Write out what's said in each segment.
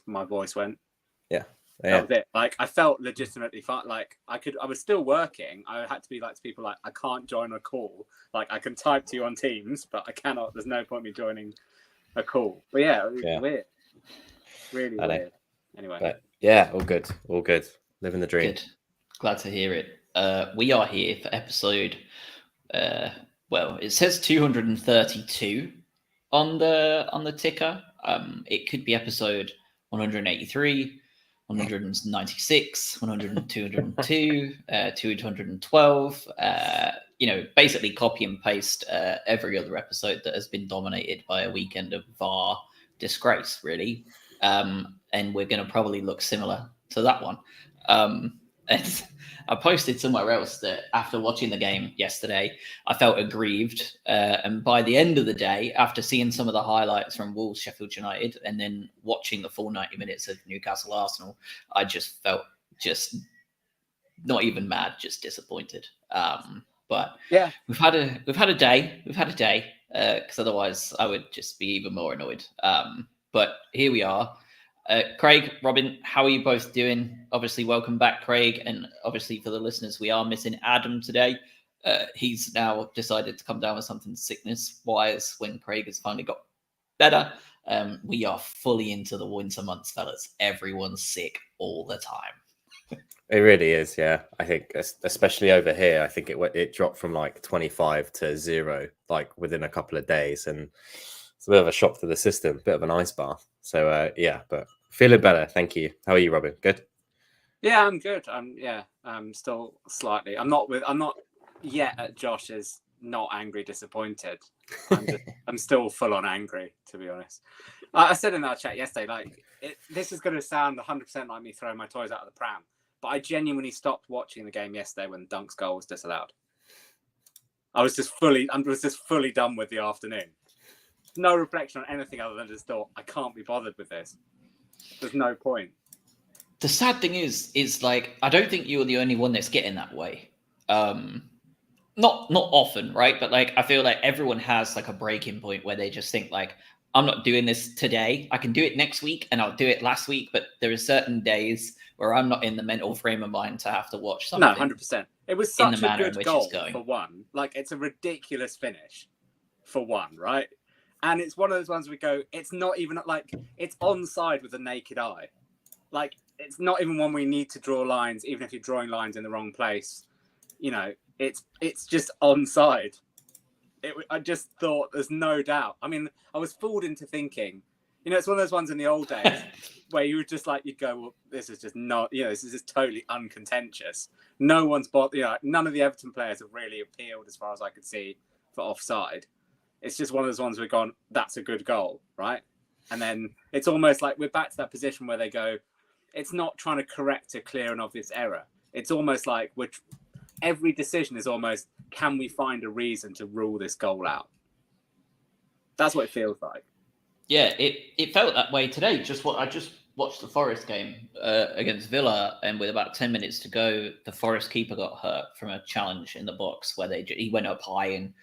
my voice went. Yeah. That was it. Like, I felt legitimately fine. Like, I was still working. I had to be like to people like, I can't join a call. Like, I can type to you on Teams, but I cannot. There's no point me joining a call. But yeah, it was weird. Really weird. Anyway. But yeah, all good. Living the dream. Good. Glad to hear it. We are here for episode. Well, it says 232 on the ticker. It could be episode 183, 196, 202, 212. Basically copy and paste every other episode that has been dominated by a weekend of VAR disgrace, really. And we're going to probably look similar to that one. And I posted somewhere else that after watching the game yesterday, I felt aggrieved. And by the end of the day, after seeing some of the highlights from Wolves, Sheffield United, and then watching the full 90 minutes of Newcastle Arsenal, I just felt just not even mad, just disappointed. But yeah, we've had a day, because otherwise I would just be even more annoyed. But here we are. Craig, Robin, how are you both doing? Obviously, welcome back, Craig. And obviously, for the listeners, we are missing Adam today. He's now decided to come down with something sickness-wise when Craig has finally got better. We are fully into the winter months, fellas. Everyone's sick all the time. It really is, yeah. I think, especially over here, I think it dropped from like 25 to 0, like within a couple of days. And it's a bit of a shock to the system, a bit of an ice bath. So, yeah, but feeling better. Thank you. How are you, Robin? Good? Yeah, I'm good. I'm still slightly. I'm not yet at Josh's not angry, disappointed. I'm still full on angry, to be honest. I said in our chat yesterday, like, this is going to sound 100% like me throwing my toys out of the pram, but I genuinely stopped watching the game yesterday when Dunk's goal was disallowed. I was just fully done with the afternoon. No reflection on anything other than just thought, I can't be bothered with this. There's no point. The sad thing is like, I don't think you're the only one that's getting that way. Not often, right? But like, I feel like everyone has like a breaking point where they just think like, I'm not doing this today. I can do it next week and I'll do it last week. But there are certain days where I'm not in the mental frame of mind to have to watch something. No, 100%. It was such a good goal for one. Like, it's a ridiculous finish for one, right? And it's one of those ones we go, it's not even like, it's onside with the naked eye. Like, it's not even one we need to draw lines, even if you're drawing lines in the wrong place. You know, it's just onside. I just thought there's no doubt. I mean, I was fooled into thinking, you know, it's one of those ones in the old days where you would just like, you'd go, well, this is just not, you know, this is just totally uncontentious. No one's bothered, you know, none of the Everton players have really appealed as far as I could see for offside. It's just one of those ones we've gone, that's a good goal, right? And then it's almost like we're back to that position where they go, it's not trying to correct a clear and obvious error. It's almost like every decision is almost, can we find a reason to rule this goal out? That's what it feels like. Yeah, it felt that way today. I just watched the Forest game against Villa, and with about 10 minutes to go, the Forest keeper got hurt from a challenge in the box where he went up high and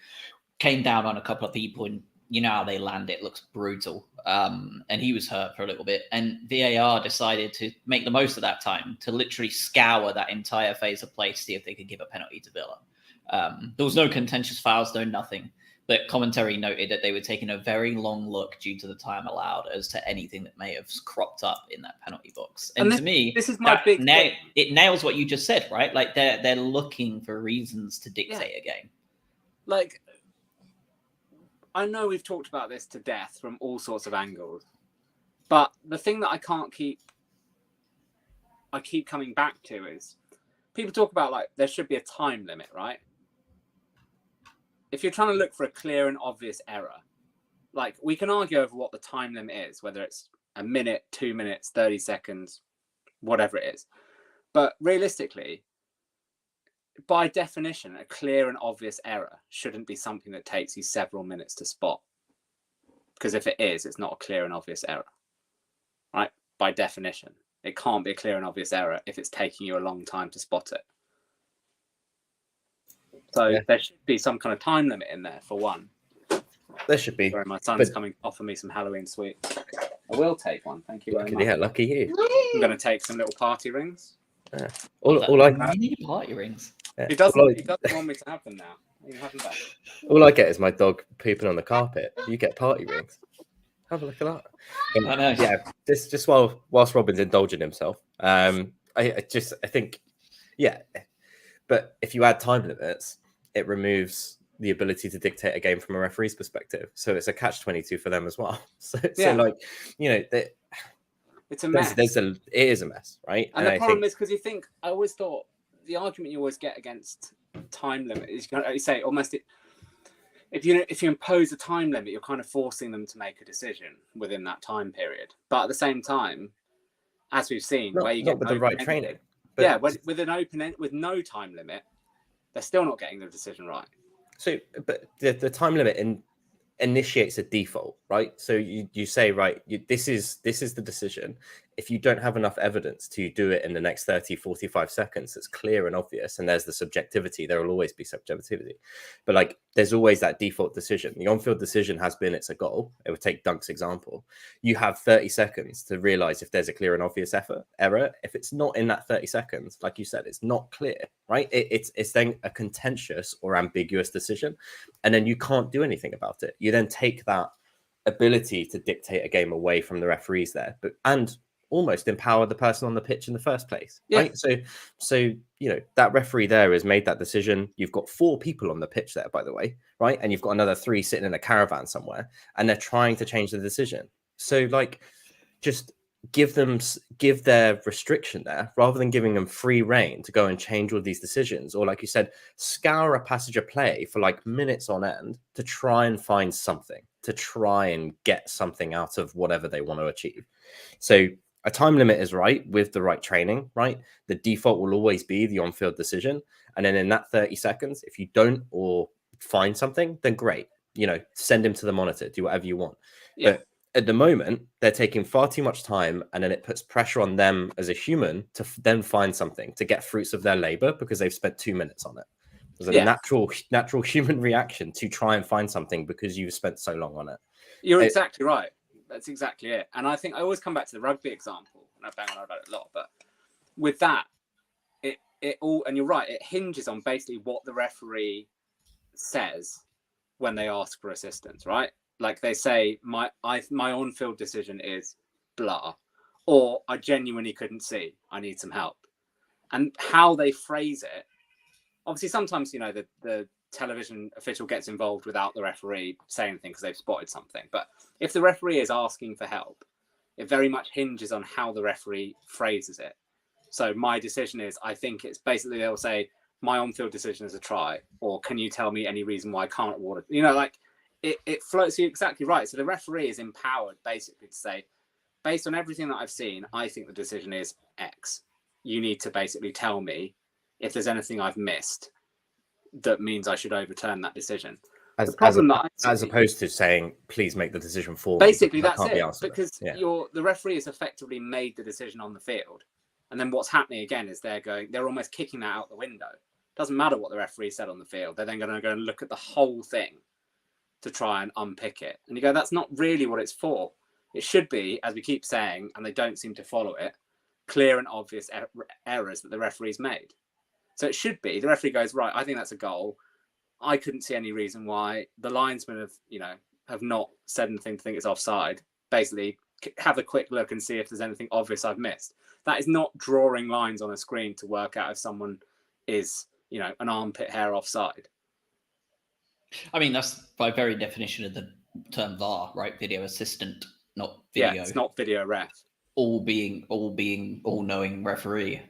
came down on a couple of people, and you know how they land. It looks brutal. And he was hurt for a little bit. And VAR decided to make the most of that time to literally scour that entire phase of play to see if they could give a penalty to Villa. There was no contentious fouls, no nothing. But commentary noted that they were taking a very long look due to the time allowed as to anything that may have cropped up in that penalty box. And to me, this is my big thing. It nails what you just said, right? Like they're looking for reasons to dictate a game. Like, I know we've talked about this to death from all sorts of angles, but the thing that I keep coming back to is people talk about like there should be a time limit, right? If you're trying to look for a clear and obvious error, like we can argue over what the time limit is, whether it's a minute, 2 minutes, 30 seconds, whatever it is. But realistically, by definition, a clear and obvious error shouldn't be something that takes you several minutes to spot. Because if it is, it's not a clear and obvious error, right? By definition, it can't be a clear and obvious error if it's taking you a long time to spot it. So there should be some kind of time limit in there, for one. There should be. Sorry, my son's coming to offer me some Halloween sweets. I will take one. Thank you very much. Yeah, lucky you. I'm going to take some little party rings. All I mini party rings. Yeah. He doesn't want me to have them now. You have them back. All I get is my dog pooping on the carpet. You get party rings. Have a look at that. I know. Yeah, just whilst Robin's indulging himself, I think, yeah. But if you add time limits, it removes the ability to dictate a game from a referee's perspective. So it's a catch-22 for them as well. So like, you know, it's a mess. It is a mess, right? And the problem is because I always thought the argument you always get against time limit is you say almost if you impose a time limit, you're kind of forcing them to make a decision within that time period. But at the same time, as we've seen, where you get with the right training, but with an open end with no time limit, they're still not getting the decision right. So, but the time limit initiates a default, right? So you say, right, this is the decision. If you don't have enough evidence to do it in the next 30, 45 seconds, it's clear and obvious, and there's the subjectivity. There will always be subjectivity. But like, there's always that default decision. The on-field decision has been it's a goal. It would take Dunk's example. You have 30 seconds to realize if there's a clear and obvious error. If it's not in that 30 seconds, like you said, it's not clear, right? It's then a contentious or ambiguous decision, and then you can't do anything about it. You then take that ability to dictate a game away from the referees there, and almost empower the person on the pitch in the first place, right? So you know, that referee there has made that decision. You've got 4 people on the pitch there, by the way, right? And you've got another 3 sitting in a caravan somewhere, and they're trying to change the decision. So like, just give their restriction there rather than giving them free reign to go and change all these decisions, or like you said, scour a passage of play for like minutes on end to try and find something, to try and get something out of whatever they want to achieve. So a time limit is right with the right training, right? The default will always be the on-field decision. And then in that 30 seconds, if you don't or find something, then great. You know, send him to the monitor, do whatever you want. Yeah. But at the moment, they're taking far too much time, and then it puts pressure on them as a human to then find something, to get fruits of their labor, because they've spent 2 minutes on it. There's a natural human reaction to try and find something because you've spent so long on it. You're exactly right. That's exactly it. And I think I always come back to the rugby example, and I bang on about it a lot, but with that, it all, and you're right, it hinges on basically what the referee says when they ask for assistance, right? Like they say, my on-field decision is blah, or I genuinely couldn't see, I need some help. And how they phrase it, obviously sometimes, you know, the television official gets involved without the referee saying anything because they've spotted something. But if the referee is asking for help, it very much hinges on how the referee phrases it. So my decision is, I think it's basically, they'll say, my on-field decision is a try, or can you tell me any reason why I can't award it? You know, like it floats. You're exactly right. So the referee is empowered basically to say, based on everything that I've seen, I think the decision is X. You need to basically tell me if there's anything I've missed that means I should overturn that decision. As opposed to saying, please make the decision for me. Basically, that's it. Because the referee has effectively made the decision on the field. And then what's happening again is they're almost kicking that out the window. Doesn't matter what the referee said on the field. They're then going to go and look at the whole thing to try and unpick it. And you go, that's not really what it's for. It should be, as we keep saying, and they don't seem to follow it, clear and obvious errors that the referee's made. So it should be, the referee goes, right, I think that's a goal. I couldn't see any reason why. The linesmen have not said anything to think it's offside. Basically, have a quick look and see if there's anything obvious I've missed. That is not drawing lines on a screen to work out if someone is, an armpit hair offside. I mean, that's by very definition of the term VAR, right? Video assistant, not video. Yeah, it's not video ref. All knowing referee.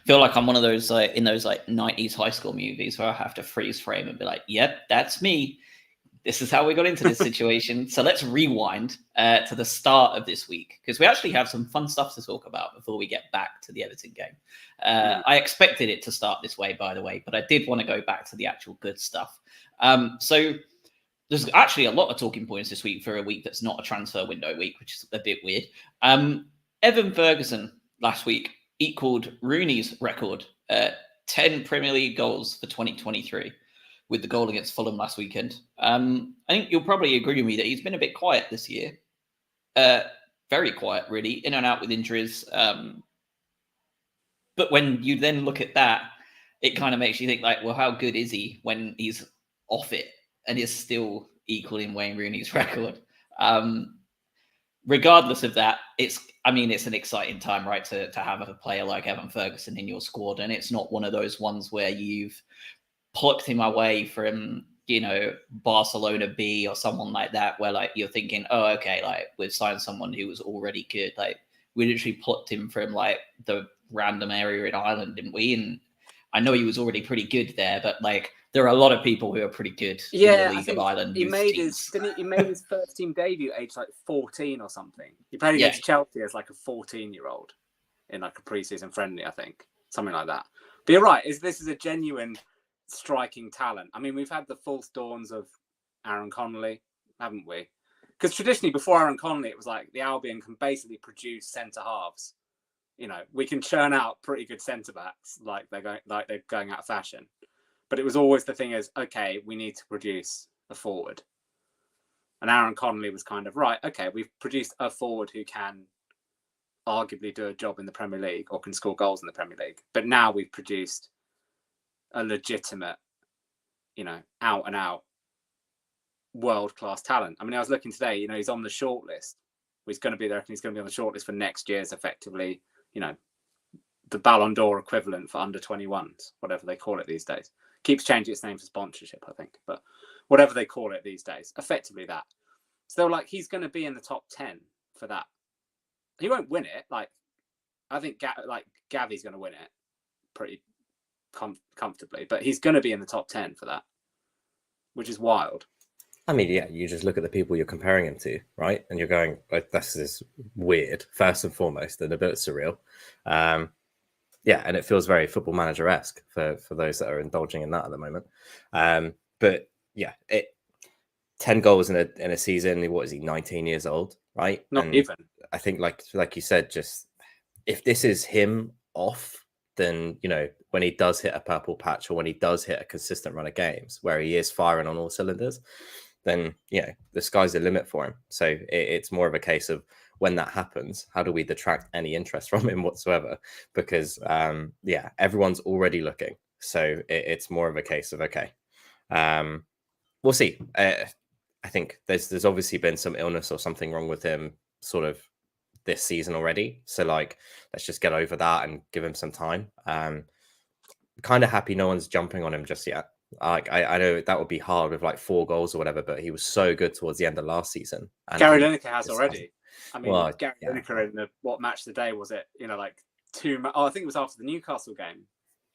Feel like I'm one of those in those 90s high school movies where I have to freeze frame and be like, yep, that's me. This is how we got into this situation. So let's rewind to the start of this week, because we actually have some fun stuff to talk about before we get back to the Everton game. I expected it to start this way, by the way, but I did want to go back to the actual good stuff. So there's actually a lot of talking points this week for a week that's not a transfer window week, which is a bit weird. Evan Ferguson last week equaled Rooney's record, 10 Premier League goals for 2023 with the goal against Fulham last weekend. I think you'll probably agree with me that he's been a bit quiet this year. very quiet, really, in and out with injuries. But when you then look at that, it kind of makes you think like, well, how good is he when he's off it and is still equaling Wayne Rooney's record? Regardless of that, it's an exciting time, right, to have a player like Evan Ferguson in your squad. And it's not one of those ones where you've plucked him away from, Barcelona B or someone like that, where like you're thinking, oh, okay, like we've signed someone who was already good. Like we literally plucked him from like the random area in Ireland, didn't we? And I know he was already pretty good there, but like there are a lot of people who are pretty good in the League of Ireland. He made his first team debut at age like 14 or something. He played against Chelsea as like a 14-year-old in like a preseason friendly, I think, something like that. But you're right, this is a genuine striking talent. I mean, we've had the false dawns of Aaron Connolly, haven't we? Because traditionally, before Aaron Connolly, it was like the Albion can basically produce centre halves. We can churn out pretty good centre backs like they're going out of fashion. But it was always the thing is, okay, we need to produce a forward. And Aaron Connolly was kind of, right, okay, we've produced a forward who can arguably do a job in the Premier League or can score goals in the Premier League. But now we've produced a legitimate, out and out world-class talent. I mean, I was looking today, he's on the shortlist. He's going to be there. He's going to be on the shortlist for next year's effectively, the Ballon d'Or equivalent for under 21s, whatever they call it these days. Keeps changing its name for sponsorship, I think, but whatever they call it these days, effectively that. So they were like, he's going to be in the top 10 for that. He won't win it. Like, I think Gavi's going to win it pretty comfortably, but he's going to be in the top 10 for that, which is wild. I mean, yeah, you just look at the people you're comparing him to, right? And you're going, like, this is weird, first and foremost, and a bit surreal. Yeah, and it feels very Football Manager-esque for those that are indulging in that at the moment. But yeah, 10 goals in a season. What is he, 19 years old, right? Not even. I think, like you said, just if this is him off, then, when he does hit a purple patch or when he does hit a consistent run of games where he is firing on all cylinders, then, the sky's the limit for him. So it's more of a case of when that happens, how do we detract any interest from him whatsoever? Because, everyone's already looking. So it's more of a case of, okay, we'll see. I think there's obviously been some illness or something wrong with him sort of this season already. So like, let's just get over that and give him some time. Kind of happy no one's jumping on him just yet. Like I know that would be hard with like 4 goals or whatever, but he was so good towards the end of last season. And Gary Lineker has already. I mean, well, Gary Lineker in what match of the day was it? Like 2. I think it was after the Newcastle game.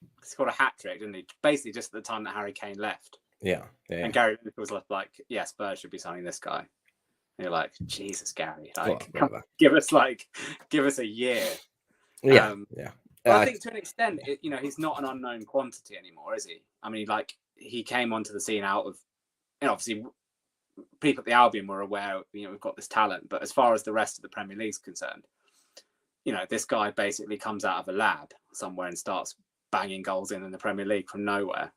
He scored a hat trick, didn't he? Basically, just at the time that Harry Kane left. Yeah. And Gary Lineker was like, "Yeah, Spurs should be signing this guy." And you're like, "Jesus, Gary! Like, give us a year." Yeah. But I think to an extent, he's not an unknown quantity anymore, is he? I mean, like he came onto the scene out of, obviously people at the Albion were aware, we've got this talent, but as far as the rest of the Premier League's concerned, this guy basically comes out of a lab somewhere and starts banging goals in the Premier League from nowhere.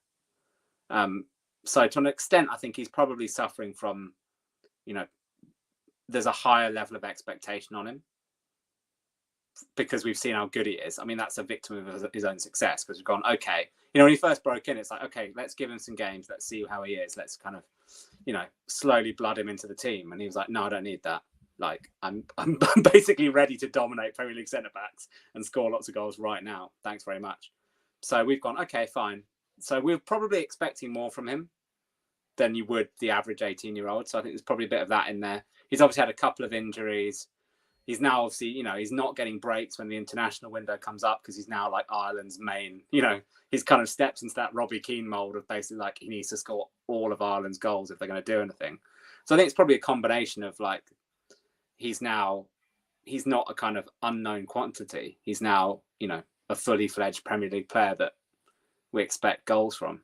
So to an extent, I think he's probably suffering from, there's a higher level of expectation on him because we've seen how good he is. I mean, that's a victim of his own success because we've gone, okay, when he first broke in, it's like, okay, let's give him some games. Let's see how he is. Let's kind of, slowly blood him into the team. And he was like, no, I don't need that. Like, I'm basically ready to dominate Premier League centre-backs and score lots of goals right now. Thanks very much. So we've gone, okay, fine. So we're probably expecting more from him than you would the average 18-year-old. So I think there's probably a bit of that in there. He's obviously had a couple of injuries. He's now obviously, he's not getting breaks when the international window comes up because he's now like Ireland's main, he's kind of steps into that Robbie Keane mold of basically like he needs to score all of Ireland's goals if they're going to do anything. So I think it's probably a combination of like, he's not a kind of unknown quantity. He's now, a fully fledged Premier League player that we expect goals from.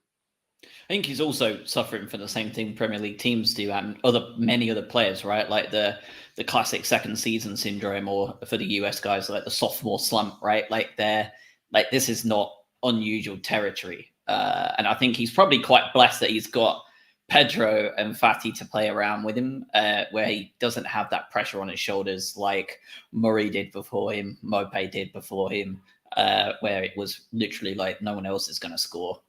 I think he's also suffering from the same thing Premier League teams do and many other players, right? Like the classic second season syndrome, or for the US guys, like the sophomore slump, right? Like this is not unusual territory. And I think he's probably quite blessed that he's got Pedro and Fati to play around with him, where he doesn't have that pressure on his shoulders like Murray did before him, Mope did before him, where it was literally like no one else is going to score,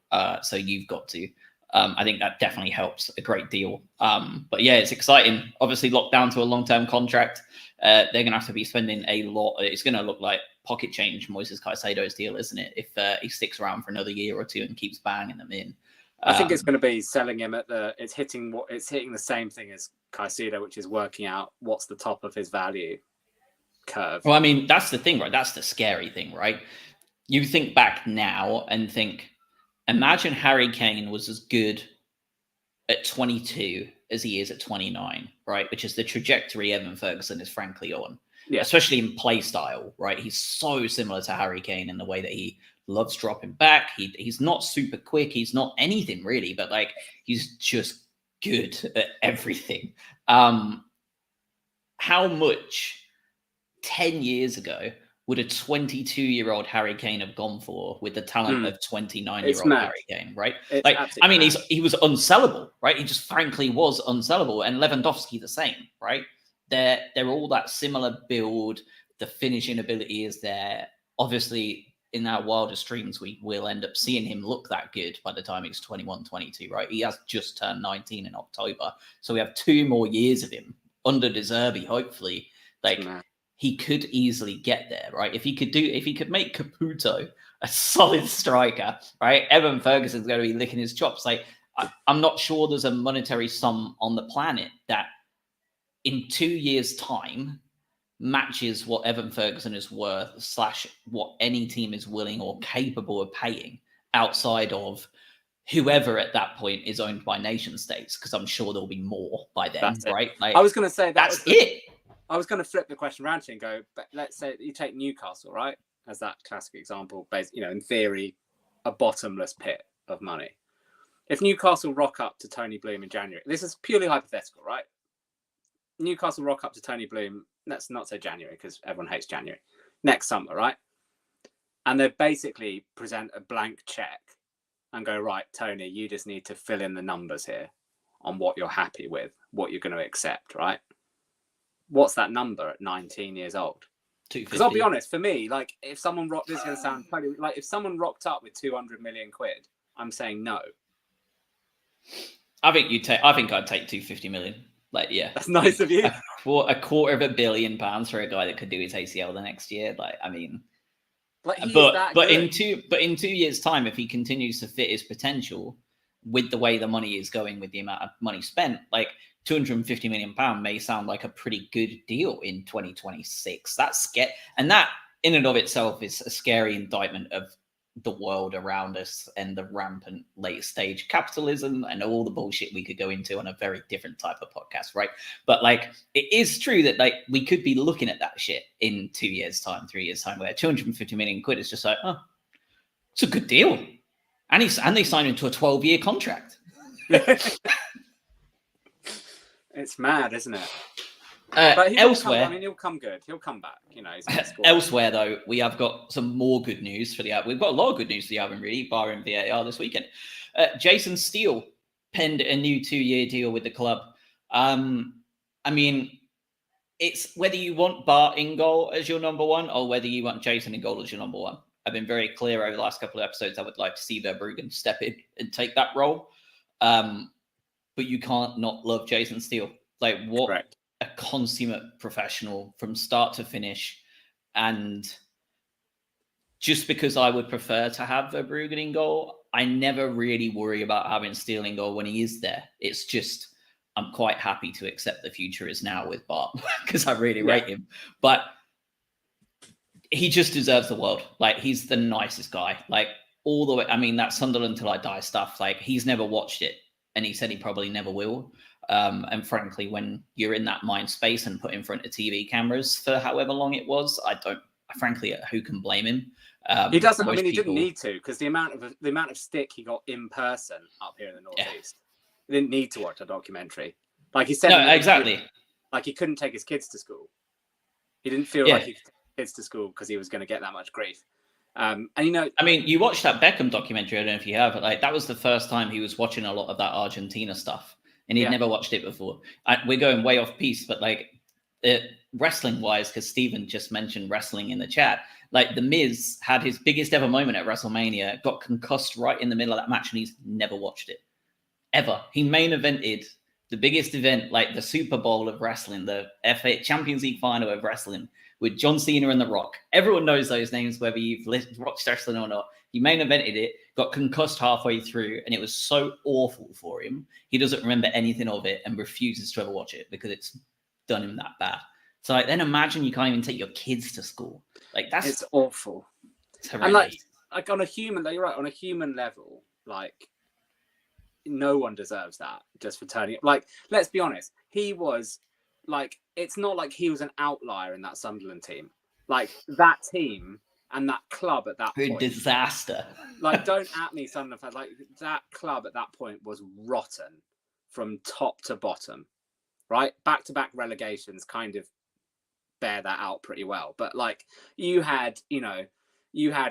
so you've got to. I think that definitely helps a great deal. But yeah, it's exciting. Obviously, locked down to a long-term contract. They're going to have to be spending a lot. It's going to look like pocket change, Moises Caicedo's deal, isn't it? If he sticks around for another year or two and keeps banging them in. I think it's going to be selling him at it's hitting the same thing as Caicedo, which is working out what's the top of his value curve. Well, I mean, that's the thing, right? That's the scary thing, right? You think back now and think, imagine Harry Kane was as good at 22 as he is at 29, right? Which is the trajectory Evan Ferguson is frankly on, especially in play style, right? He's so similar to Harry Kane in the way that he loves dropping back. He's not super quick. He's not anything really, but like he's just good at everything. How much 10 years ago would a 22-year-old Harry Kane have gone for with the talent of 29-year-old Harry Kane, right? It's like, I mean, he was unsellable, right? He just frankly was unsellable. And Lewandowski the same, right? They're all that similar build. The finishing ability is there. Obviously, in our wildest dreams, we will end up seeing him look that good by the time he's 21, 22, right? He has just turned 19 in October. So we have 2 more years of him under De Zerbi, hopefully. Like, he could easily get there, right? If he could make Caputo a solid striker, right? Evan Ferguson's going to be licking his chops. Like, I'm not sure there's a monetary sum on the planet that in 2 years' time matches what Evan Ferguson is worth / what any team is willing or capable of paying outside of whoever at that point is owned by nation states, because I'm sure there'll be more by then, right? Like, I was going to say that's it. I was going to flip the question around and go, but let's say you take Newcastle, right, as that classic example, based, in theory, a bottomless pit of money. If Newcastle rock up to Tony Bloom in January, this is purely hypothetical, right? Newcastle rock up to Tony Bloom, let's not say January because everyone hates January, next summer, right? And they basically present a blank check and go, right, Tony, you just need to fill in the numbers here on what you're happy with, what you're going to accept, right? What's that number at 19 years old? Because I'll be honest, for me, like if someone this is going to sound funny, like if someone rocked up with 200 million quid, I'm saying no. I think I'd take 250 million. Like, yeah, that's nice of you. For £250 million for a guy that could do his ACL the next year. Like, I mean, but in 2 years' time, if he continues to fit his potential with the way the money is going, with the amount of money spent, like £250 million may sound like a pretty good deal in 2026. And that in and of itself is a scary indictment of the world around us and the rampant late stage capitalism and all the bullshit we could go into on a very different type of podcast, right? But like, it is true that like we could be looking at that shit in 2 years' time, 3 years' time, where 250 million quid is just like, oh, it's a good deal. And they signed into a 12-year contract. It's mad, isn't it? But elsewhere, he'll come good. He'll come back. Elsewhere, though, we have got some more good news for the album. We've got a lot of good news for the album, really, barring VAR this weekend. Jason Steele penned a new 2-year deal with the club. I mean, it's whether you want Bart in goal as your number one or whether you want Jason in goal as your number one. I've been very clear over the last couple of episodes. I would like to see Verbruggen step in and take that role. But you can't not love Jason Steele. Like, what? Correct. A consummate professional from start to finish. And just because I would prefer to have Verbruggen in goal, I never really worry about having Steele in goal when he is there. It's just, I'm quite happy to accept the future is now with Bart because I really rate him. But he just deserves the world. Like, he's the nicest guy. Like, all the way, I mean, that Sunderland Till I Die stuff, like, he's never watched it. And he said he probably never will. And frankly, when you're in that mind space and put in front of TV cameras for however long it was, frankly, who can blame him? He doesn't. I mean, he didn't need to, because the amount of stick he got in person up here in the Northeast, he didn't need to watch a documentary. Like he said, no, exactly. Like he couldn't take his kids to school. He didn't feel like he could take his kids to school because he was going to get that much grief. And you know, I mean, you watched that Beckham documentary. I don't know if you have, but like that was the first time he was watching a lot of that Argentina stuff, and he'd never watched it before. We're going way off piece, but like wrestling wise, because Stephen just mentioned wrestling in the chat. Like The Miz had his biggest ever moment at WrestleMania, got concussed right in the middle of that match, and he's never watched it ever. He main evented the biggest event, like the Super Bowl of wrestling, the FA Champions League final of wrestling, with John Cena and The Rock. Everyone knows those names, whether you've watched wrestling or not. He main evented it, got concussed halfway through, and it was so awful for him. He doesn't remember anything of it and refuses to ever watch it because it's done him that bad. So like, then imagine you can't even take your kids to school. Like it's awful. It's and like on a human, you're right, on a human level, like no one deserves that just for turning up. Like, let's be honest, he was like, it's not like he was an outlier in that Sunderland team. Like that team and that club at that point, disaster. Like, don't at me, Sunderland fans. Like that club at that point was rotten from top to bottom, right? Back-to-back relegations kind of bear that out pretty well. But like you had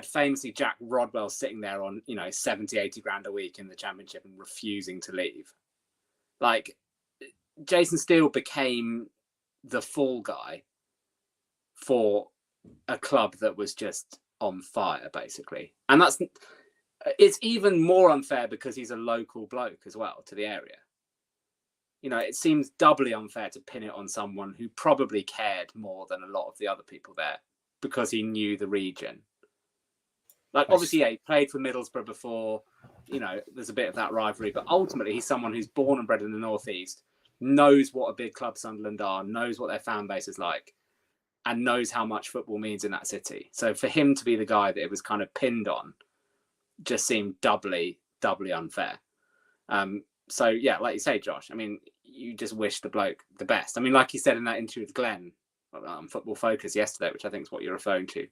famously Jack Rodwell sitting there on, 70, 80 grand a week in the Championship and refusing to leave. Like Jason Steele became the fall guy for a club that was just on fire, basically. And it's even more unfair because he's a local bloke as well to the area. It seems doubly unfair to pin it on someone who probably cared more than a lot of the other people there because he knew the region. Like, obviously, he played for Middlesbrough before, there's a bit of that rivalry, but ultimately he's someone who's born and bred in the Northeast, knows what a big club Sunderland are, knows what their fan base is like, and knows how much football means in that city. So for him to be the guy that it was kind of pinned on just seemed doubly unfair. So yeah, like you say, Josh, I mean, you just wish the bloke the best. I mean, like you said in that interview with Glenn on Football Focus yesterday, which I think is what you're referring to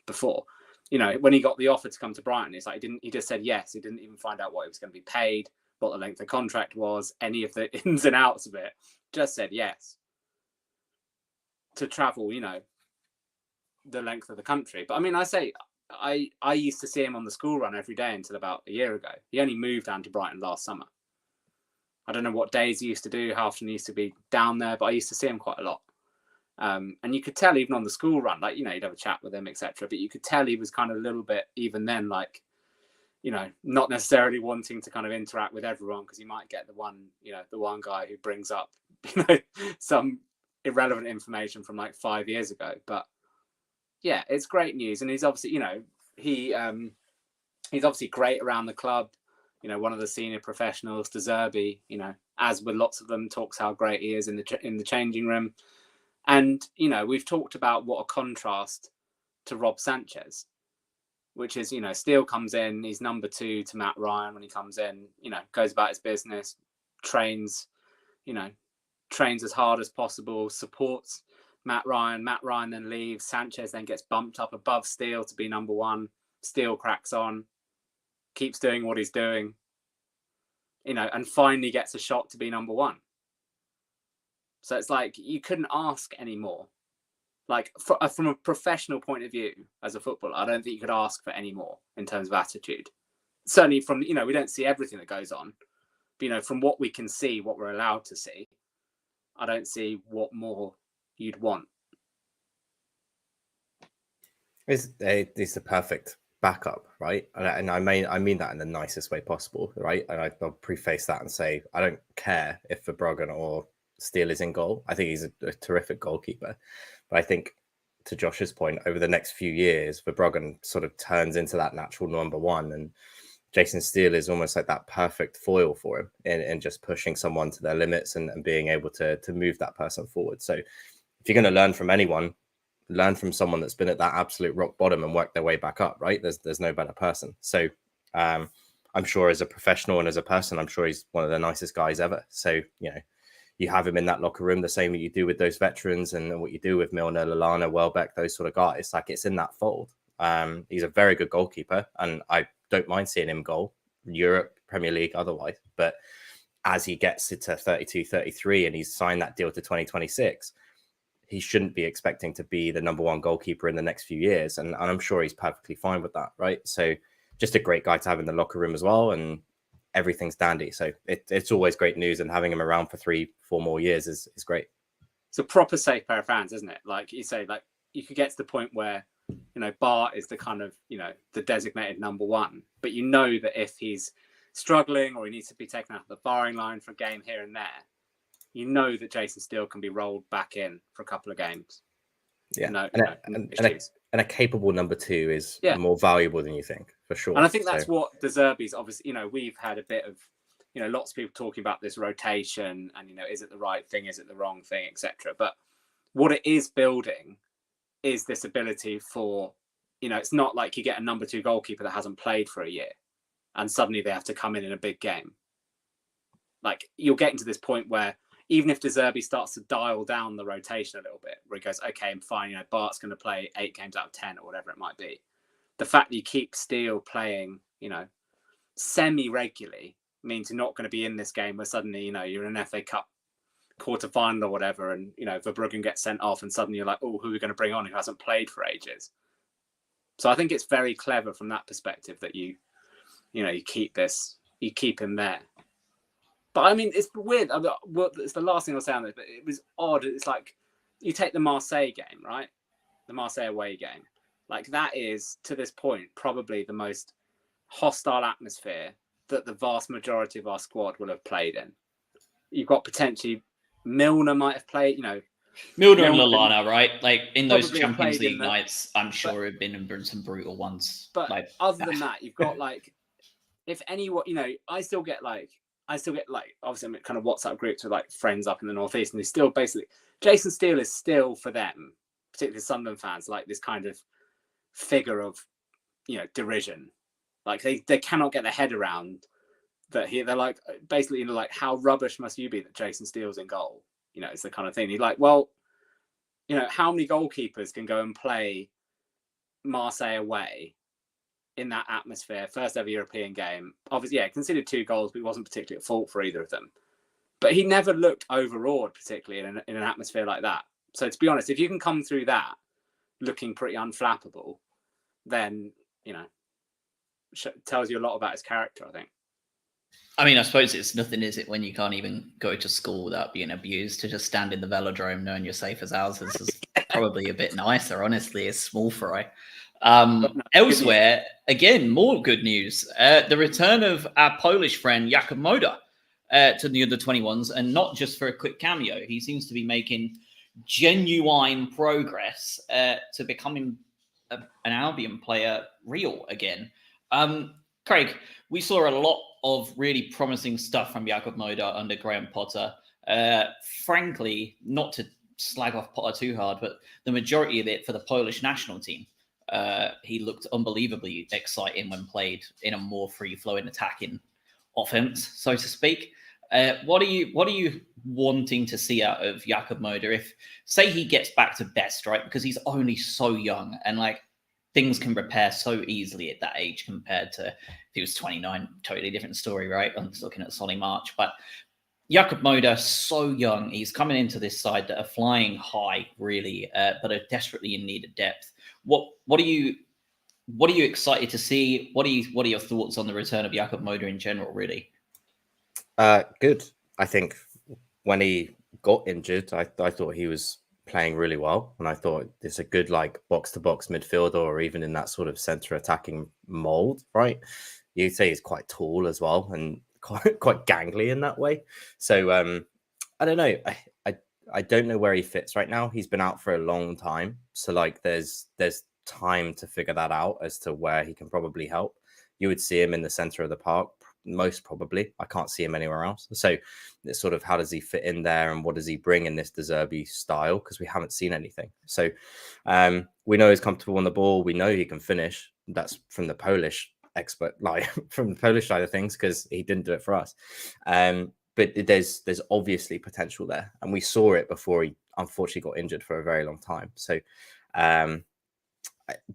before, when he got the offer to come to Brighton, it's like he just said yes. He didn't even find out what he was going to be paid, what the length of contract was, any of the ins and outs of it. Just said yes to travel, the length of the country. But I mean, I used to see him on the school run every day until about a year ago. He only moved down to Brighton last summer. I don't know what days he used to do, how often he used to be down there, but I used to see him quite a lot. And you could tell even on the school run, like, you'd have a chat with him, etc. But you could tell he was kind of a little bit, even then, like, not necessarily wanting to kind of interact with everyone because you might get the one guy who brings up, some irrelevant information from like 5 years ago. But yeah, it's great news. And he's obviously, he's obviously great around the club. One of the senior professionals, De Zerbi, as with lots of them, talks how great he is in the changing room. And, we've talked about what a contrast to Rob Sanchez, which is, Steele comes in, he's number 2 to Matt Ryan when he comes in, goes about his business, trains as hard as possible, supports Matt Ryan. Matt Ryan then leaves. Sanchez then gets bumped up above Steele to be number 1. Steele cracks on, keeps doing what he's doing, and finally gets a shot to be number 1. So it's like, you couldn't ask any more. Like, from a professional point of view as a footballer, I don't think you could ask for any more in terms of attitude. Certainly from, we don't see everything that goes on. But, from what we can see, what we're allowed to see, I don't see what more you'd want. It's the perfect backup, right? And I mean that in the nicest way possible, right? And I'll preface that and say, I don't care if Verbruggen or Steele is in goal. I think he's a terrific goalkeeper. But I think, to Josh's point, over the next few years, Verbruggen sort of turns into that natural number 1, and Jason Steele is almost like that perfect foil for him in just pushing someone to their limits and being able to move that person forward. So if you're going to learn from anyone, learn from someone that's been at that absolute rock bottom and worked their way back up, right? There's no better person. So I'm sure as a professional and as a person, I'm sure he's one of the nicest guys ever. So, you have him in that locker room, the same that you do with those veterans and what you do with Milner, Lallana, Welbeck, those sort of guys. Like, it's in that fold. He's a very good goalkeeper, and I don't mind seeing him goal, Europe, Premier League, otherwise. But as he gets to 32, 33, and he's signed that deal to 2026, he shouldn't be expecting to be the number one goalkeeper in the next few years. And I'm sure he's perfectly fine with that, right? So just a great guy to have in the locker room as well. And everything's dandy. So it's always great news. And having him around for 3-4 more years is great. It's a proper safe pair of hands, isn't it? Like you say, like you could get to the point where, you know, Bart is the kind of, you know, the designated number one. But you know that if he's struggling or he needs to be taken out of the firing line for a game here and there, you know that Jason Steele can be rolled back in for a couple of games. Yeah, and a capable number two is more valuable than you think, for sure. And I think that's what De Zerbi's obviously, you know, we've had a bit of, you know, lots of people talking about this rotation and, you know, is it the right thing? Is it the wrong thing, etc. But what it is building is this ability for, you know, it's not like you get a number two goalkeeper that hasn't played for a year and suddenly they have to come in a big game. Like you're getting to this point where even if De Zerbi starts to dial down the rotation a little bit, where he goes, okay, I'm fine, you know, Bart's going to play 8 games out of 10 or whatever it might be. The fact that you keep Steele playing, you know, semi-regularly means you're not going to be in this game where suddenly, you know, you're in an FA Cup quarter-final or whatever and, you know, Verbruggen gets sent off and suddenly you're like, oh, who are we going to bring on who hasn't played for ages? So I think it's very clever from that perspective that you keep him there. But I mean, it's weird. I mean, it's the last thing I'll say on this, but it was odd. It's like you take the Marseille game, right? The Marseille away game. Like that is, to this point, probably the most hostile atmosphere that the vast majority of our squad will have played in. You've got potentially Milner might have played, you know. Milner and Lallana, right? Like in those Champions League nights, I'm sure have been some brutal ones. But like, other than that, you've got like, if anyone, you know, I still get like, obviously I'm in kind of WhatsApp groups with like friends up in the Northeast, and they still basically, Jason Steele is still for them, particularly Sunderland fans, like this kind of figure of, you know, derision. Like they cannot get their head around that they're like, basically, you know, like how rubbish must you be that Jason Steele's in goal? You know, it's the kind of thing. You're like, well, you know, how many goalkeepers can go and play Marseille away in that atmosphere, first ever European game? Obviously, yeah, conceded 2 goals, but he wasn't particularly at fault for either of them. But he never looked overawed, particularly in an atmosphere like that. So to be honest, if you can come through that looking pretty unflappable, then, you know, tells you a lot about his character, I think. I mean, I suppose it's nothing, is it, when you can't even go to school without being abused? To just stand in the velodrome knowing you're safe as houses is probably a bit nicer, honestly. It's small fry. Elsewhere, again, more good news. The return of our Polish friend Jakub Moder to the under-21s, and not just for a quick cameo. He seems to be making genuine progress to becoming an Albion player real again. Craig, we saw a lot of really promising stuff from Jakub Moder under Graham Potter. Frankly, not to slag off Potter too hard, but the majority of it for the Polish national team. He looked unbelievably exciting when played in a more free-flowing attacking offense, so to speak. What are you wanting to see out of Jakub Moder? If, say, he gets back to best, right? Because he's only so young and like things can repair so easily at that age compared to if he was 29, totally different story, right? I'm just looking at Solly March, but Jakub Moder, so young, he's coming into this side that are flying high, really, but are desperately in need of depth. What are you excited to see? What are your thoughts on the return of Jakub Moder in general, really? Good. I think when he got injured, I thought he was playing really well, and I thought it's a good like box-to-box midfielder, or even in that sort of center attacking mold, right? You'd say he's quite tall as well and quite gangly in that way. So I don't know. I don't know where he fits right now. He's been out for a long time, so like there's time to figure that out as to where he can probably help. You would see him in the center of the park, most probably. I can't see him anywhere else. So it's sort of, how does he fit in there, and what does he bring in this De Zerbi style? Because we haven't seen anything. So we know he's comfortable on the ball. We know he can finish. That's from the Polish expert, like from the Polish side of things, because he didn't do it for us. But there's obviously potential there, and we saw it before he unfortunately got injured for a very long time. So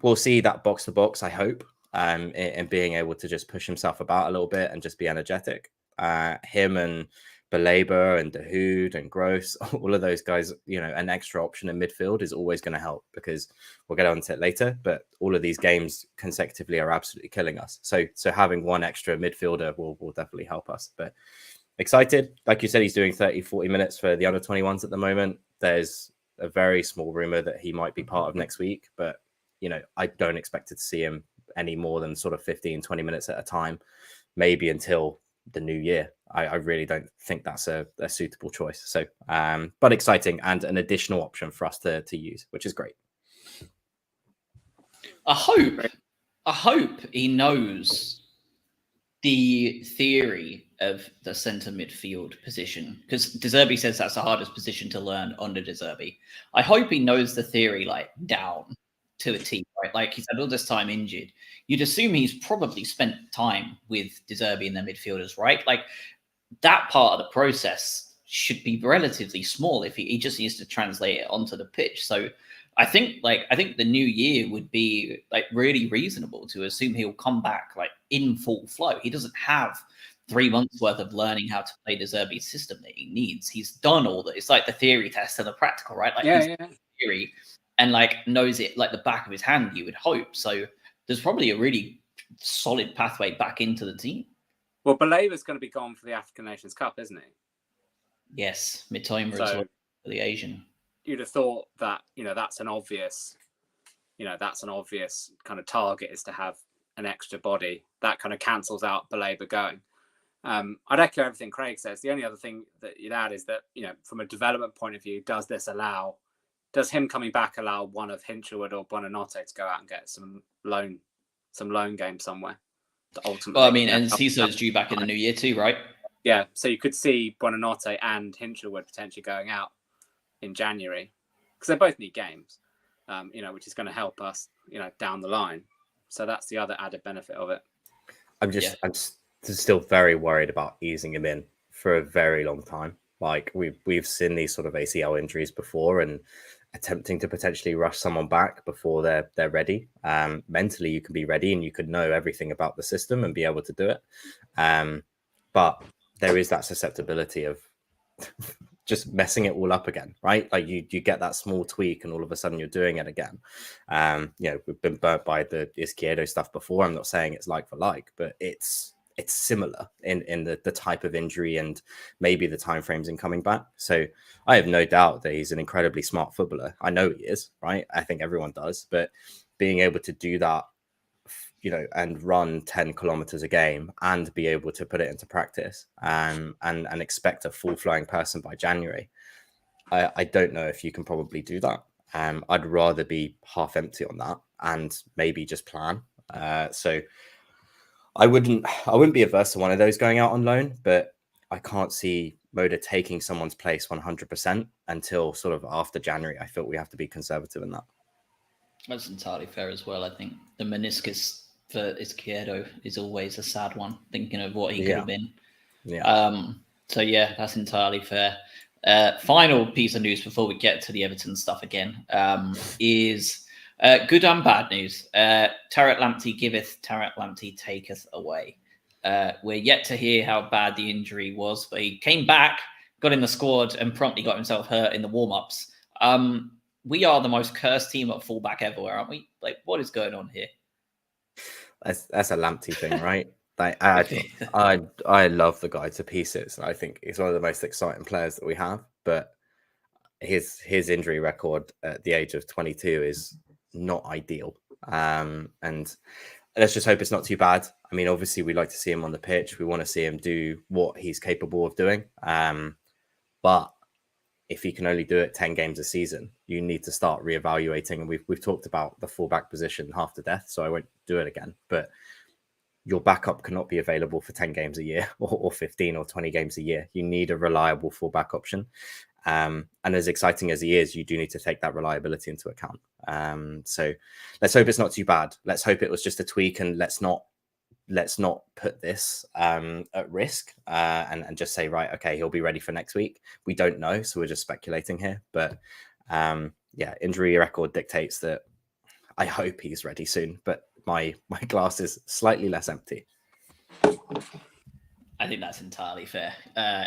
we'll see that box to box, I hope, and being able to just push himself about a little bit and just be energetic. Him and Baleba and Dahoud and Gross, all of those guys, you know, an extra option in midfield is always going to help, because we'll get on to it later, but all of these games consecutively are absolutely killing us. So having one extra midfielder will definitely help us. But excited. Like you said, he's doing 30, 40 minutes for the under 21s at the moment. There's a very small rumor that he might be part of next week, but, you know, I don't expect to see him any more than sort of 15, 20 minutes at a time, maybe until the new year. I really don't think that's a suitable choice. So, but exciting, and an additional option for us to use, which is great. I hope he knows the theory of the centre midfield position, because De Zerbi says that's the hardest position to learn under De Zerbi. I hope he knows the theory like down to a T, right? Like he's had all this time injured. You'd assume he's probably spent time with De Zerbi and their midfielders, right? Like that part of the process should be relatively small if he just needs to translate it onto the pitch. So I think the new year would be like really reasonable to assume he'll come back like in full flow. He doesn't have 3 months worth of learning how to play De Zerbi's system that he needs. He's done all that. It's like the theory test and the practical, right? Like he's theory and like knows it like the back of his hand, you would hope. So there's probably a really solid pathway back into the team. Well, Baleva's going to be gone for the African Nations Cup, isn't he? Yes, Mitoma as well for the Asian. You'd have thought that, you know, that's an obvious kind of target, is to have an extra body. That kind of cancels out Baleba going. I'd echo everything Craig says. The only other thing that you'd add is that, you know, from a development point of view, does him coming back allow one of Hinchelwood or Buonanotte to go out and get some loan game somewhere? Ultimately, well, I mean, and Cesar's due back in the new year too, right? Yeah, so you could see Buonanotte and Hinchelwood potentially going out in January, because they both need games, you know, which is going to help us, you know, down the line. So that's the other added benefit of it. I'm still very worried about easing him in for a very long time. Like we've seen these sort of ACL injuries before, and attempting to potentially rush someone back before they're ready. Mentally, you can be ready and you could know everything about the system and be able to do it. But there is that susceptibility of just messing it all up again, right? Like you get that small tweak and all of a sudden you're doing it again. You know, we've been burnt by the Izquierdo stuff before. I'm not saying it's like for like, but it's similar in the type of injury and maybe the timeframes in coming back. So I have no doubt that he's an incredibly smart footballer. I know he is, right? I think everyone does, but being able to do that, you know, and run 10 kilometers a game and be able to put it into practice and expect a full flowing person by January. I don't know if you can probably do that. I'd rather be half empty on that and maybe just plan. So I wouldn't be averse to one of those going out on loan, but I can't see Moda taking someone's place 100% until sort of after January. I feel we have to be conservative in that. That's entirely fair as well. I think the meniscus for Izquierdo is always a sad one, thinking of what he could have been. Yeah. So yeah, that's entirely fair. Final piece of news before we get to the Everton stuff again is good and bad news. Tariq Lamptey giveth, Tariq Lamptey taketh away. We're yet to hear how bad the injury was, but he came back, got in the squad, and promptly got himself hurt in the warm-ups. We are the most cursed team at fullback ever, aren't we? Like, what is going on here? That's a Lamptey thing, right? Like, I love the guy to pieces. I think he's one of the most exciting players that we have, but his injury record at the age of 22 is not ideal. And let's just hope it's not too bad. I mean, obviously we like to see him on the pitch. We want to see him do what he's capable of doing. But if he can only do it 10 games a season, you need to start reevaluating. And we've talked about the fullback position half to death, so I won't do it again. But your backup cannot be available for 10 games a year or 15 or 20 games a year. You need a reliable fullback option. And as exciting as he is, you do need to take that reliability into account. So let's hope it's not too bad. Let's hope it was just a tweak, and let's not put this at risk and just say, right, okay, he'll be ready for next week. We don't know, so we're just speculating here. But yeah, injury record dictates that I hope he's ready soon, but my glass is slightly less empty. I think that's entirely fair.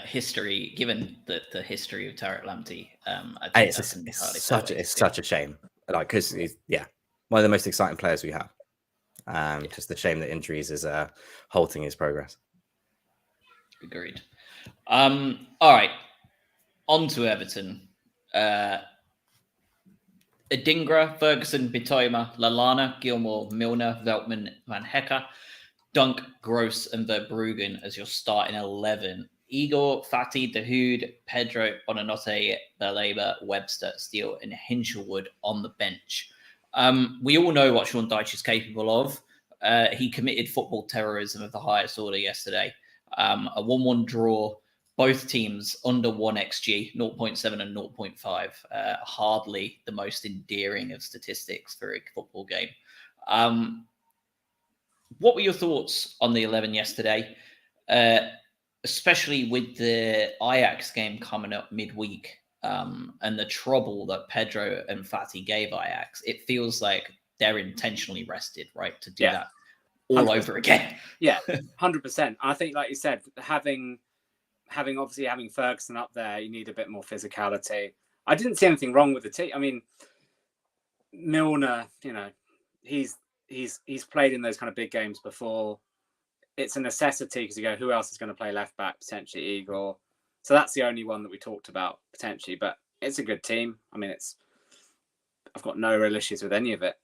History, given the history of Tariq Lamptey, I think that's entirely fair. It's such a shame, like, because he's one of the most exciting players we have. Just a shame that injuries is halting his progress. Agreed. All right, on to Everton. Adingra, Ferguson, Bitoma, Lallana, Gilmore, Milner, Veltman, Van Hecke, Dunk, Gross, and Verbruggen as your starting 11. Igor, Fati, Dahoud, Pedro, Bonanotte, Baleba, Webster, Steele, and Hinchelwood on the bench. We all know what Sean Dyche is capable of. He committed football terrorism of the highest order yesterday. A 1-1 draw, both teams under 1 XG, 0.7 and 0.5. Hardly the most endearing of statistics for a football game. What were your thoughts on the 11 yesterday, especially with the Ajax game coming up midweek and the trouble that Pedro and Fati gave Ajax? It feels like they're intentionally rested, right, to do that all 100%. Over again. Yeah, 100%. I think, like you said, having Ferguson up there, you need a bit more physicality. I didn't see anything wrong with the team. I mean, Milner, he's played in those kind of big games before. It's a necessity because you go, who else is going to play left back? Potentially Igor. So that's the only one that we talked about potentially. But it's a good team. I mean, I've got no real issues with any of it.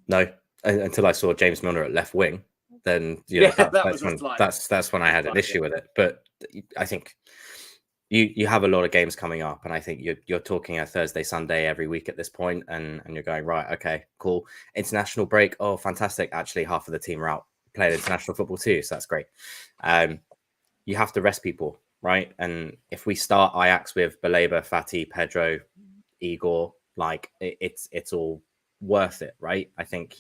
No, until I saw James Milner at left wing, then that's when I had an issue with it. But I think you have a lot of games coming up, and I think you're talking a Thursday, Sunday every week at this point, and you're going, right, okay, cool. International break, oh, fantastic. Actually, half of the team are out playing international football too, so that's great. You have to rest people, right? And if we start Ajax with Baleba, Fati, Pedro, Igor, like it's all worth it, right? I think,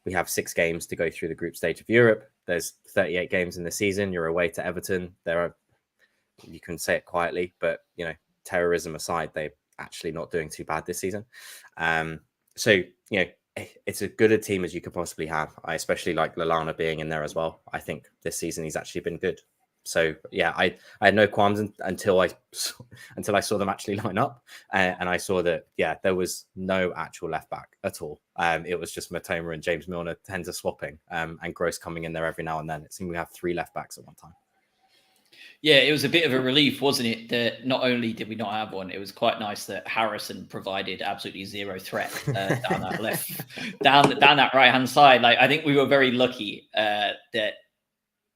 we have 6 games to go through the group stage of Europe. There's 38 games in the season. You're away to Everton. You can say it quietly, but terrorism aside, they're actually not doing too bad this season. So it's as good a team as you could possibly have. I especially like Lallana being in there as well. I think this season he's actually been good. So yeah, I had no qualms until I saw them actually line up, and I saw that there was no actual left back at all. It was just Matoma and James Milner tend to swapping, and Gross coming in there every now and then. It seemed we have 3 left backs at one time. Yeah, it was a bit of a relief, wasn't it? That not only did we not have one, it was quite nice that Harrison provided absolutely zero threat down that down that right hand side. Like, I think we were very lucky that.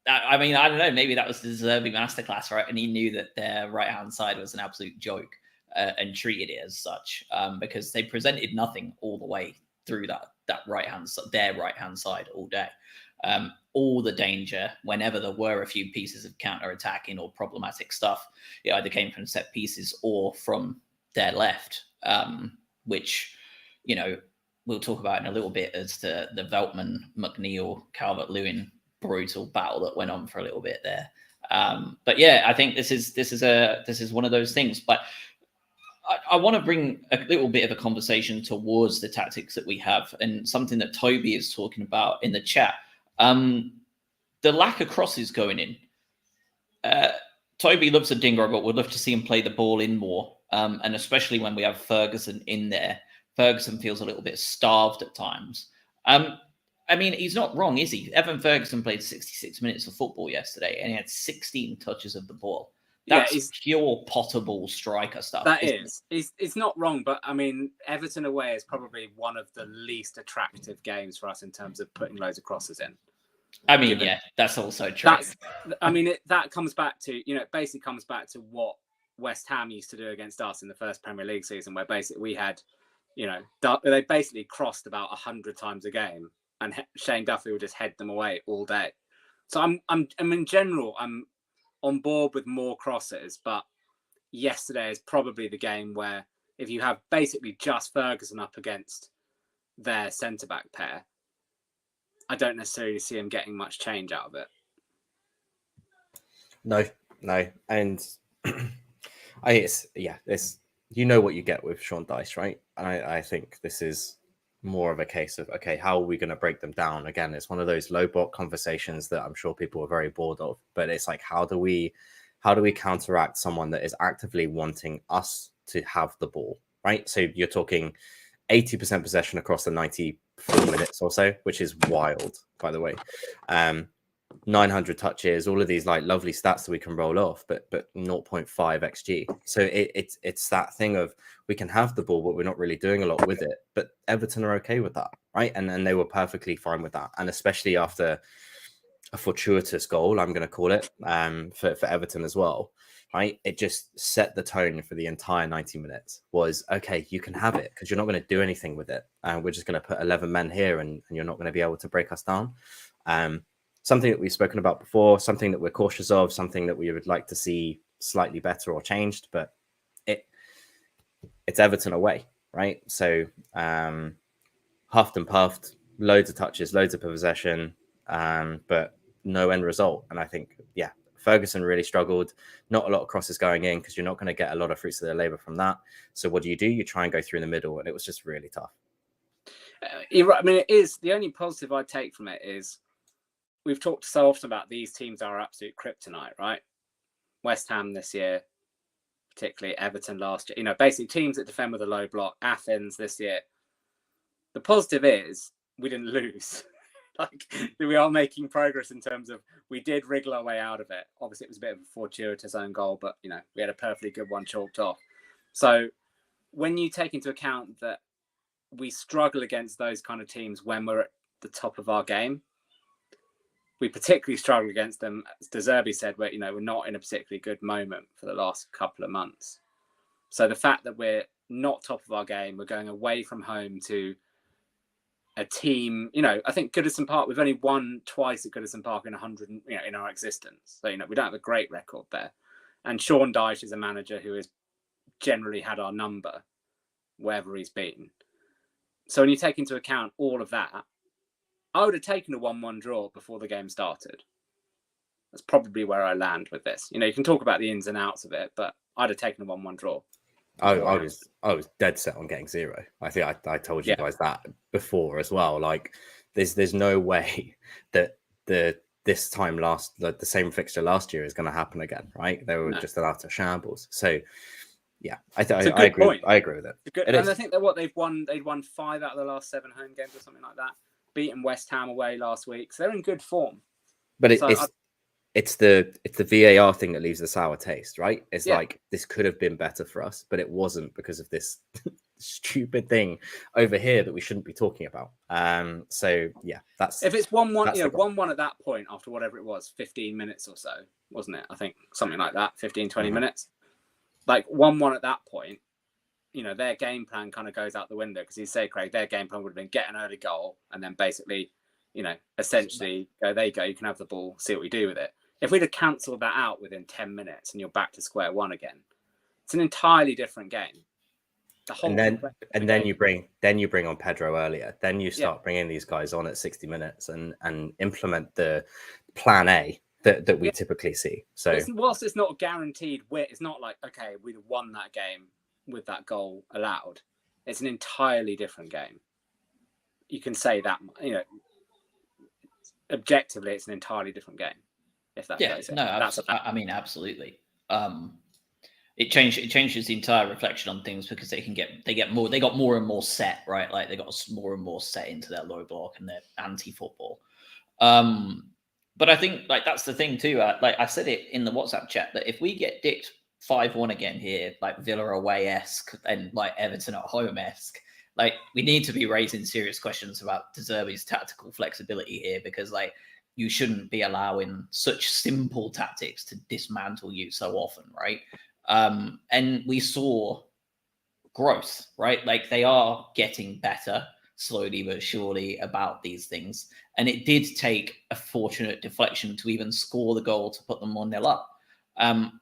I mean, I don't know. Maybe that was the deserving masterclass, right? And he knew that their right hand side was an absolute joke and treated it as such because they presented nothing all the way through their right hand side all day. All the danger, whenever there were a few pieces of counter-attacking or problematic stuff, it either came from set pieces or from their left, which, we'll talk about in a little bit as to the Veltman, McNeil, Calvert-Lewin brutal battle that went on for a little bit there. But yeah, I think this is one of those things. But I want to bring a little bit of a conversation towards the tactics that we have and something that Toby is talking about in the chat. The lack of crosses going in. Toby loves Adingra, but would love to see him play the ball in more. And especially when we have Ferguson in there, Ferguson feels a little bit starved at times. I mean, he's not wrong, is he? Evan Ferguson played 66 minutes of football yesterday, and he had 16 touches of the ball. That's pure potable striker stuff. That is. It's not wrong, but I mean, Everton away is probably one of the least attractive games for us in terms of putting loads of crosses in. I mean, that's also true. That comes back to, it basically comes back to what West Ham used to do against us in the first Premier League season, where basically we had, they basically crossed about 100 times a game, and Shane Duffy would just head them away all day. So I'm in general, I'm on board with more crosses, but yesterday is probably the game where if you have basically just Ferguson up against their centre-back pair, I don't necessarily see him getting much change out of it. No. And it's what you get with Sean Dyche, right? And I think this is more of a case of, okay, how are we going to break them down? Again, it's one of those low block conversations that I'm sure people are very bored of, but it's like, how do we counteract someone that is actively wanting us to have the ball, right? So you're talking 80% possession across the 94 minutes or so, which is wild, by the way. 900 touches, all of these like lovely stats that we can roll off, but 0.5 xg. So it's that thing of, we can have the ball, but we're not really doing a lot with it. But Everton are okay with that, right? And they were perfectly fine with that, and especially after a fortuitous goal, I'm going to call it, for Everton as well, right? It just set the tone for the entire 90 minutes. Was, okay, you can have it because you're not going to do anything with it, and we're just going to put 11 men here, and you're not going to be able to break us down. Something that we've spoken about before, something that we're cautious of, something that we would like to see slightly better or changed, but it's Everton away, right? So huffed and puffed, loads of touches, loads of possession, but no end result. And I think, yeah, Ferguson really struggled. Not a lot of crosses going in because you're not going to get a lot of fruits of their labour from that. So what do? You try and go through the middle, and it was just really tough. You're right. I mean, it is, the only positive I take from it is, we've talked so often about these teams are absolute kryptonite, right? West Ham this year, particularly Everton last year. You know, basically teams that defend with a low block. Athens this year. The positive is we didn't lose. Like, we are making progress in terms of, we did wriggle our way out of it. Obviously, it was a bit of a fortuitous own goal, but, you know, we had a perfectly good one chalked off. So when you take into account that we struggle against those kind of teams when we're at the top of our game, we particularly struggle against them, as De Zerbi said, where, you know, we're not in a particularly good moment for the last couple of months. So the fact that we're not top of our game, we're going away from home to a team, you know, I think Goodison VARk, we've only won twice at Goodison VARk in 100, you know, in our existence. So, you know, we don't have a great record there. And Sean Dyche is a manager who has generally had our number wherever he's been. So when you take into account all of that, I would have taken a 1-1 draw before the game started. That's probably where I land with this. You know, you can talk about the ins and outs of it, but I'd have taken a 1-1 draw. I was dead set on getting 0. I think I told you guys that before as well. Like, there's no way that this time the same fixture last year is going to happen again, right? They were just an utter shambles. So yeah, I agree. I agree with it. And I think that they'd won 5 out of the last 7 home games or something like that. Beaten West Ham away last week, so they're in good form. But it's the VAR thing that leaves a sour taste, right? It's like, this could have been better for us, but it wasn't because of this stupid thing over here that we shouldn't be talking about. So yeah, that's, if it's 1-1, you know, 1-1 at that point after whatever it was, 15 minutes or so, wasn't it? I think something like that, 15-20 minutes. Like 1-1 at that point, you know, their game plan kind of goes out the window, because you say, Craig, their game plan would have been get an early goal and then basically, you know, essentially go, there you go, you can have the ball, see what we do with it. If we'd have cancelled that out within 10 minutes and you're back to square one again, it's an entirely different game. And then you bring on Pedro earlier. Then you start bringing these guys on at 60 minutes and implement the plan A that we typically see. So whilst it's not guaranteed, it's not like, okay, we'd have won that game with that goal allowed. It's an entirely different game. You can say that, you know, objectively, it's an entirely different game. If that goes in. I mean, absolutely. It changes the entire reflection on things, because they got more and more set, right? Like, they got more and more set into their low block and their anti-football. But I think, like, that's the thing too. Like I said it in the WhatsApp chat, that if we get dicked 5-1 again here, like Villa away-esque and like Everton at home-esque, like, we need to be raising serious questions about De Zerbi's tactical flexibility here, because, like, you shouldn't be allowing such simple tactics to dismantle you so often, right? And we saw growth, right? Like, they are getting better slowly but surely about these things. And it did take a fortunate deflection to even score the goal to put them 1-0 up.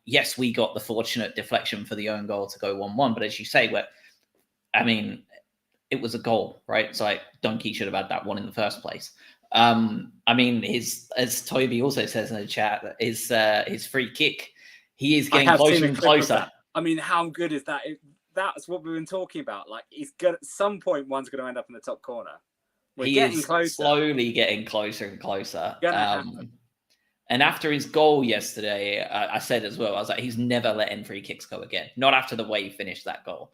Yes, we got the fortunate deflection for the own goal to go 1-1, but as you say, it was a goal, right? So, like, Donkey should have had that one in the first place. I mean, as Toby also says in the chat, his free kick, he is getting closer and closer. I mean, how good is that? that's what we've been talking about. Like, he's good at some point. One's going to end up in the top corner. He is slowly getting closer and closer. And after his goal yesterday, I said as well, I was like, he's never letting free kicks go again. Not after the way he finished that goal.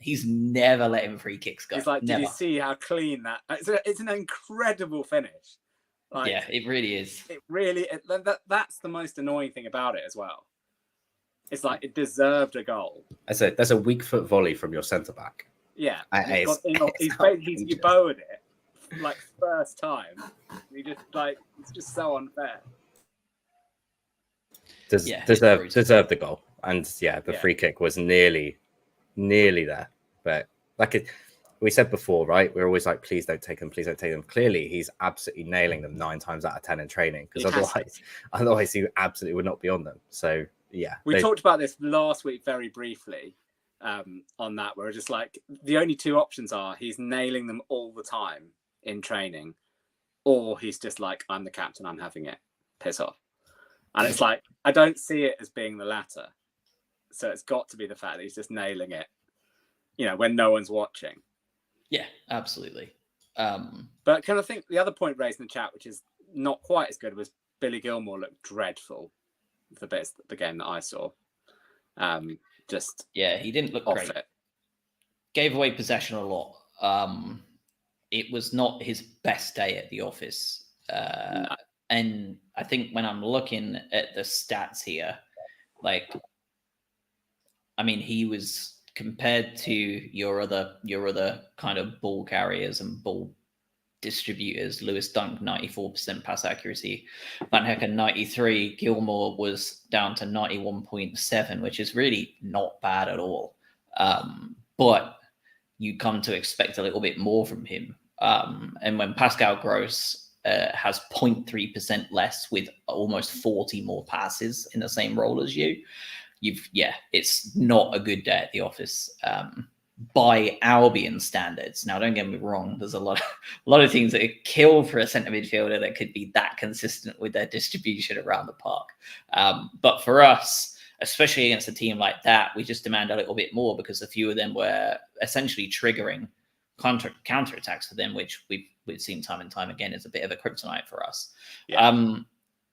He's never letting free kicks go. He's like, never. Did you see how clean that? It's an incredible finish. Like, yeah, it really is. That's the most annoying thing about it as well. It's like it deserved a goal. That's a weak foot volley from your centre back. Yeah, he bowed it like first time. He just like it's just so unfair. Deserved the goal, and the free kick was nearly there. But like we said before, right? We're always like, please don't take them, please don't take them. Clearly, he's absolutely nailing them 9 times out of 10 in training, because otherwise he absolutely would not be on them. So yeah, we talked about this last week very briefly. On that, where it's just like the only 2 options are he's nailing them all the time in training, or he's just like, I'm the captain, I'm having it, piss off. And it's like, I don't see it as being the latter. So it's got to be the fact that he's just nailing it, when no one's watching. Yeah, absolutely. But kind of think the other point raised in the chat, which is not quite as good, was Billy Gilmore looked dreadful for the game that I saw. He didn't look great. Gave away possession a lot. It was not his best day at the office. No. And I think when I'm looking at the stats here, he was compared to your other kind of ball carriers and ball distributors. Lewis Dunk 94% pass accuracy, Van Hecken 93, Gilmore was down to 91.7, which is really not bad at all. But you come to expect a little bit more from him. And when Pascal Gross has 0.3% less with almost 40 more passes in the same role as you, it's not a good day at the office. By Albion standards. Now, don't get me wrong. There's a lot of things that kill for a centre midfielder that could be that consistent with their distribution around the park. But for us, especially against a team like that, we just demand a little bit more, because a few of them were essentially triggering counter attacks for them, which we've seen time and time again is a bit of a kryptonite for us. Yeah.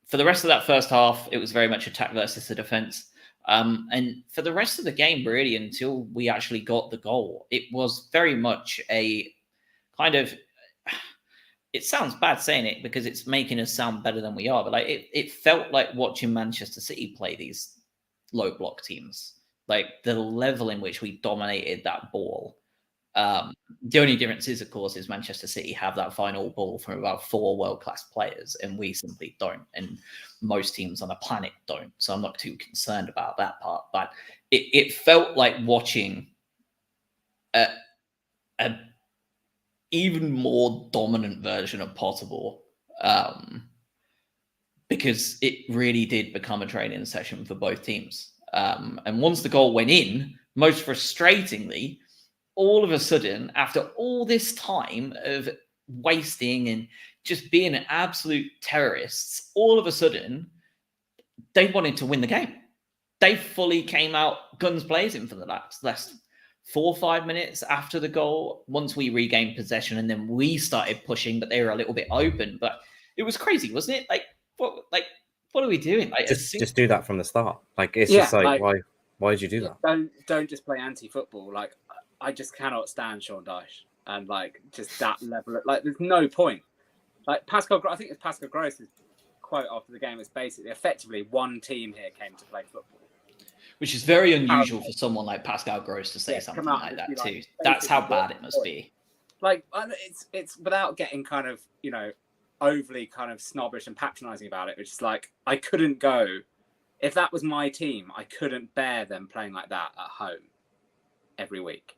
For the rest of that first half, it was very much attack versus the defence. And for the rest of the game, really, until we actually got the goal, it was very much a kind of, it sounds bad saying it because it's making us sound better than we are, but it felt like watching Manchester City play these low block teams, like the level in which we dominated that ball. The only difference is, of course, is Manchester City have that final ball from about 4 world-class players, and we simply don't. And most teams on the planet don't. So I'm not too concerned about that part. But it felt like watching a even more dominant version of Potterball, because it really did become a training session for both teams. And once the goal went in, most frustratingly, all of a sudden, after all this time of wasting and just being absolute terrorists, all of a sudden, they wanted to win the game. They fully came out guns blazing for the last 4 or 5 minutes after the goal, once we regained possession, and then we started pushing, but they were a little bit open. But it was crazy, wasn't it? What are we doing? Just do that from the start. Just why did you do that? Don't just play anti-football. I just cannot stand Sean Dyche, and just that level of, there's no point. I think it's Pascal Gross's quote after the game is basically effectively one team here came to play football, which is very unusual for someone like Pascal Gross to say something like that too. That's how bad it must be. It's without getting kind of overly kind of snobbish and patronizing about it. It's just I couldn't go if that was my team. I couldn't bear them playing like that at home every week.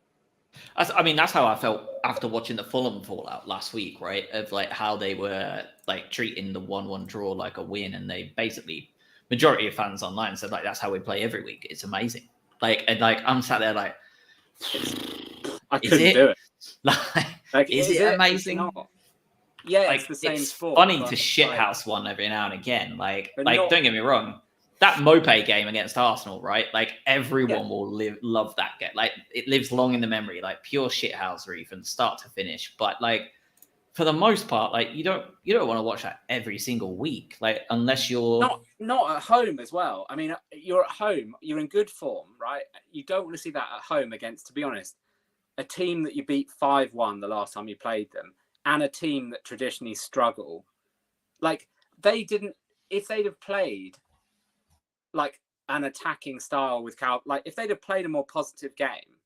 That's how I felt after watching the Fulham fallout last week, right? Of how they were treating the 1-1 draw like a win, and they basically, majority of fans online said that's how we play every week. It's amazing. I'm sat there I couldn't do it. Is it amazing? Yeah, it's the same it's sport. Funny to shithouse one every now and again. Don't get me wrong. that Mopé game against Arsenal, right? Like everyone will love that game. Like it lives long in the memory, like pure shithousery from start to finish. But like for the most part, like you don't want to watch that every single week, like unless you're not at home as well. I mean, you're at home, you're in good form, right? You don't want to see that at home against, to be honest, a team that you beat 5-1 the last time you played them, and a team that traditionally struggle. Like they didn't, if they'd have played like an attacking style with Cal, like if they'd have played a more positive game,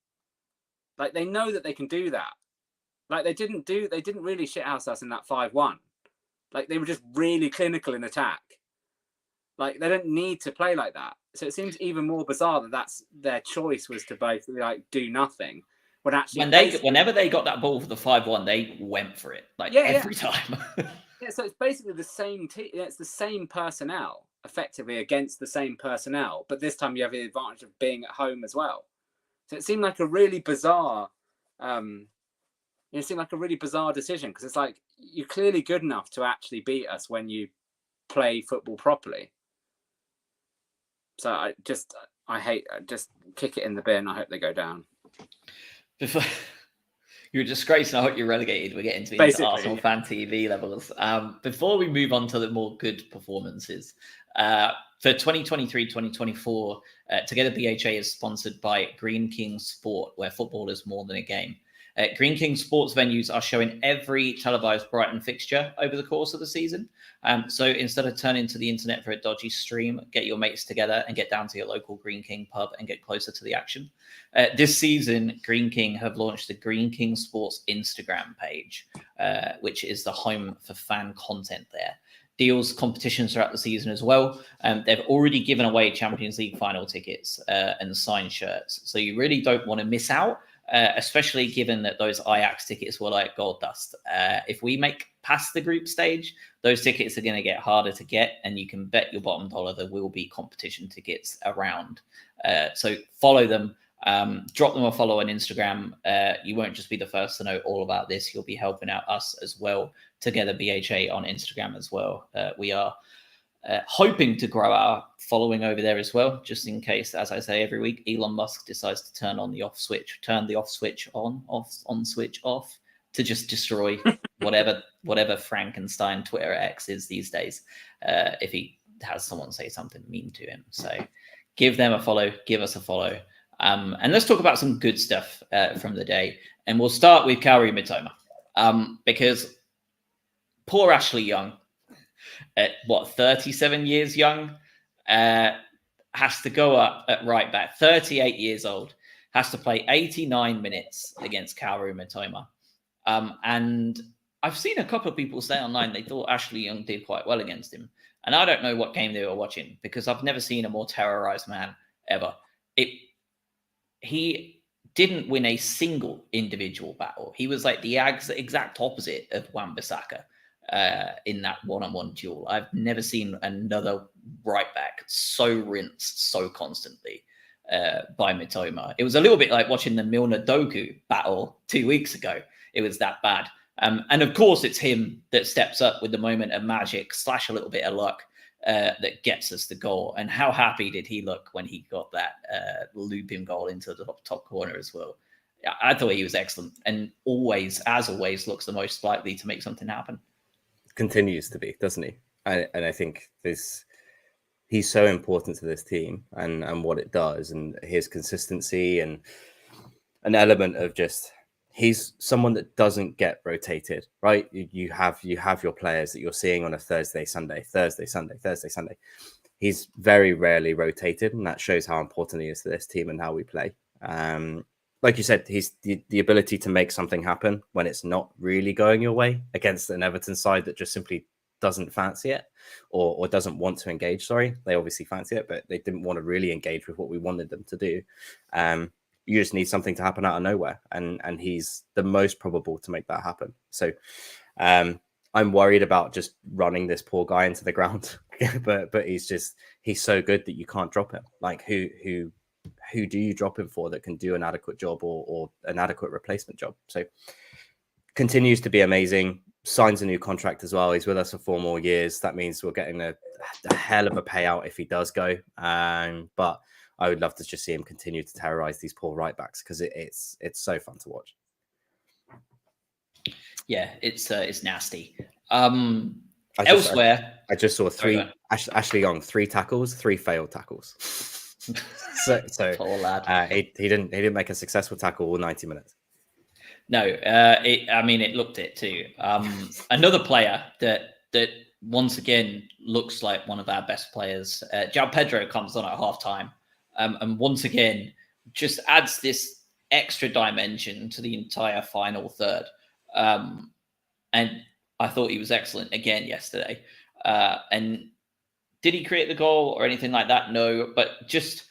like they know that they can do that. Like they didn't really shithouse us in that 5-1. Like they were just really clinical in attack. Like they don't need to play like that. So it seems even more bizarre that that's their choice was to basically like do nothing. When actually, whenever they got that ball for the 5-1, they went for it every time. Yeah, so it's basically the same team. It's the same personnel effectively against the same personnel, but this time you have the advantage of being at home as well. So it seemed like a really bizarre. It seemed like a really bizarre decision because it's like you're clearly good enough to actually beat us when you play football properly. So I just kick it in the bin. I hope they go down. Before you're a disgrace, and I hope you're relegated. We're getting to the Arsenal fan TV levels. Before we move on to the more good performances, for 2023-2024, Together BHA is sponsored by Green King Sport, where football is more than a game. Green King Sports venues are showing every televised Brighton fixture over the course of the season. So instead of turning to the internet for a dodgy stream, get your mates together and get down to your local Green King pub and get closer to the action. This season, Green King have launched the Green King Sports Instagram page, which is the home for fan content there. Deals, competitions throughout the season as well. They've already given away Champions League final tickets and signed shirts. So you really don't want to miss out. Especially given that those Ajax tickets were like gold dust. If we make past the group stage, those tickets are going to get harder to get, and you can bet your bottom dollar there will be competition tickets around. So follow them, drop them a follow on Instagram. You won't just be the first to know all about this. You'll be helping out us as well. Together BHA on Instagram as well. We are hoping to grow our following over there as well, just in case, as I say every week, Elon Musk decides to turn the off switch on, switch off, to just destroy whatever Frankenstein Twitter X is these days, if he has someone say something mean to him. So give them a follow, give us a follow. And let's talk about some good stuff from the day. And we'll start with Kaoru Mitoma, because poor Ashley Young, at 37 years young, has to go up at right back, 38 years old, has to play 89 minutes against Kaoru Mitoma. And I've seen a couple of people say online they thought Ashley Young did quite well against him. And I don't know what game they were watching, because I've never seen a more terrorized man ever. He didn't win a single individual battle. He was like the exact opposite of Wan-Bissaka. In that one-on-one duel. I've never seen another right back so rinsed so constantly by Mitoma. It was a little bit like watching the Milner Doku battle 2 weeks ago. It was that bad. And of course, it's him that steps up with the moment of magic / a little bit of luck that gets us the goal. And how happy did he look when he got that looping goal into the top corner as well? I thought he was excellent, and always, as always, looks the most likely to make something happen. Continues to be, doesn't he? And I think he's so important to this team and what it does, and his consistency, and an element of just, he's someone that doesn't get rotated, right? You have your players that you're seeing on a Thursday, Sunday. He's very rarely rotated, and that shows how important he is to this team and how we play. Like you said, he's the ability to make something happen when it's not really going your way against an Everton side that just simply doesn't fancy it or doesn't want to engage. Sorry, they obviously fancy it, but they didn't want to really engage with what we wanted them to do. You just need something to happen out of nowhere, and he's the most probable to make that happen. So I'm worried about just running this poor guy into the ground, but he's so good that you can't drop him. Like who do you drop him for that can do an adequate job or an adequate replacement job? So continues to be amazing. signs a new contract as well. He's with us for 4 more years. That means we're getting a hell of a payout if he does go. But I would love to just see him continue to terrorize these poor right backs because it's so fun to watch. Yeah, it's nasty. I just saw Ashley Young, 3 tackles, 3 failed tackles. so poor lad. He didn't make a successful tackle all 90 minutes. No, it looked it too. Another player that once again looks like one of our best players. João Pedro comes on at halftime, and once again just adds this extra dimension to the entire final third. And I thought he was excellent again yesterday. And did he create the goal or anything like that? No, but just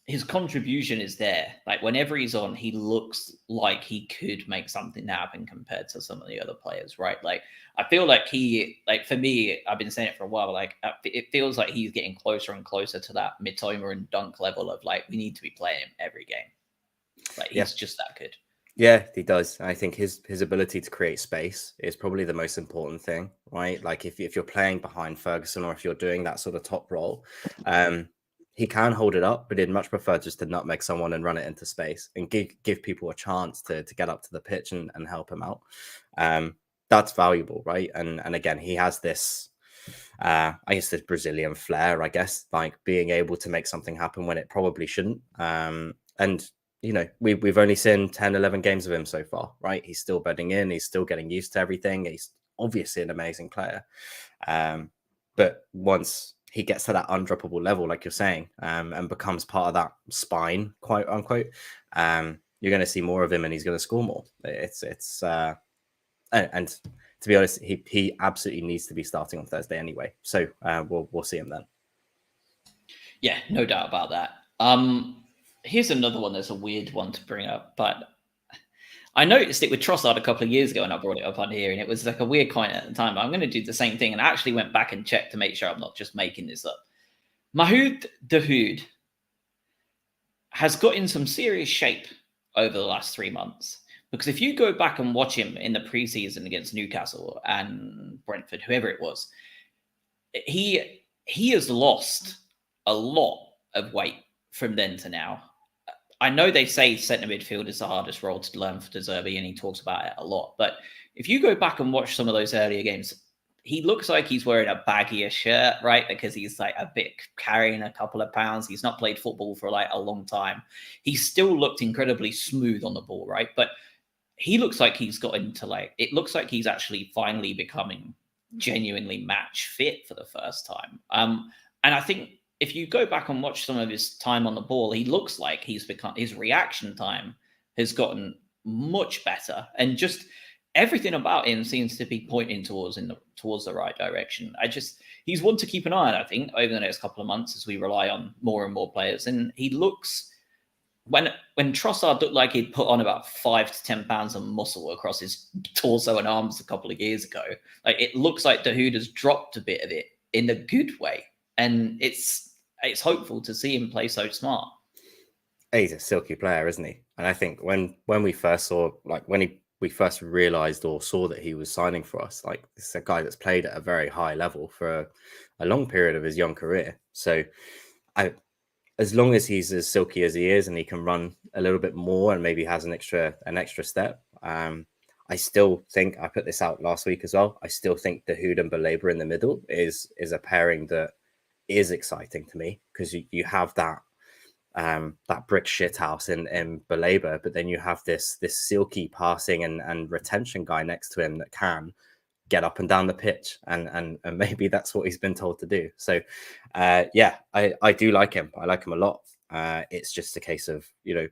his contribution is there. Like whenever he's on, he looks like he could make something happen compared to some of the other players, right? Like I feel like for me, I've been saying it for a while, like it feels like he's getting closer and closer to that Mitoma and Dunk level of like, we need to be playing him every game. Like he's just that good. Yeah, he does. I think his ability to create space is probably the most important thing, right? Like if you're playing behind Ferguson or if you're doing that sort of top role, he can hold it up, but he'd much prefer just to nutmeg someone and run it into space and give people a chance to get up to the pitch and help him out. That's valuable, right? And again, he has this, I guess, this Brazilian flair, I guess, like being able to make something happen when it probably shouldn't. And you know, we've only seen 10, 11 games of him so far, right? He's still bedding in. He's still getting used to everything. He's obviously an amazing player. But once he gets to that undroppable level, like you're saying, and becomes part of that spine, quote unquote, you're going to see more of him and he's going to score more. And to be honest, he absolutely needs to be starting on Thursday anyway. So we'll see him then. Yeah, no doubt about that. Here's another one that's a weird one to bring up, but I noticed it with Trossard a couple of years ago and I brought it up on here and it was like a weird comment at the time. I'm going to do the same thing and I actually went back and checked to make sure I'm not just making this up. Mahoud Dahoud has got in some serious shape over the last 3 months because if you go back and watch him in the preseason against Newcastle and Brentford, whoever it was, he has lost a lot of weight from then to now. I know they say centre midfield is the hardest role to learn for De Zerbi, and he talks about it a lot. But if you go back and watch some of those earlier games, he looks like he's wearing a baggier shirt, right? Because he's like a bit carrying a couple of pounds. He's not played football for like a long time. He still looked incredibly smooth on the ball, right? But he looks like he's got into like, it looks like he's actually finally becoming genuinely match fit for the first time. And I think if you go back and watch some of his time on the ball, he looks like his reaction time has gotten much better. And just everything about him seems to be pointing towards the right direction. He's one to keep an eye on, I think, over the next couple of months as we rely on more and more players. And he looks, when Trossard looked like he'd put on about 5 to 10 pounds of muscle across his torso and arms a couple of years ago, like it looks like Dahoud has dropped a bit of it in a good way. And it's hopeful to see him play so smart. He's a silky player, isn't he? And I think when we first saw, like we first realized or saw that he was signing for us, like this is a guy that's played at a very high level for a long period of his young career. So as long as he's as silky as he is and he can run a little bit more and maybe has an extra step, I still think, I put this out last week as well, I still think Dahoud and Baleba in the middle is a pairing that is exciting to me because you have that brick shit house in Baleba, but then you have this silky passing and retention guy next to him that can get up and down the pitch, and maybe that's what he's been told to do. So yeah, I do like him. I like him a lot. It's just a case of, you know,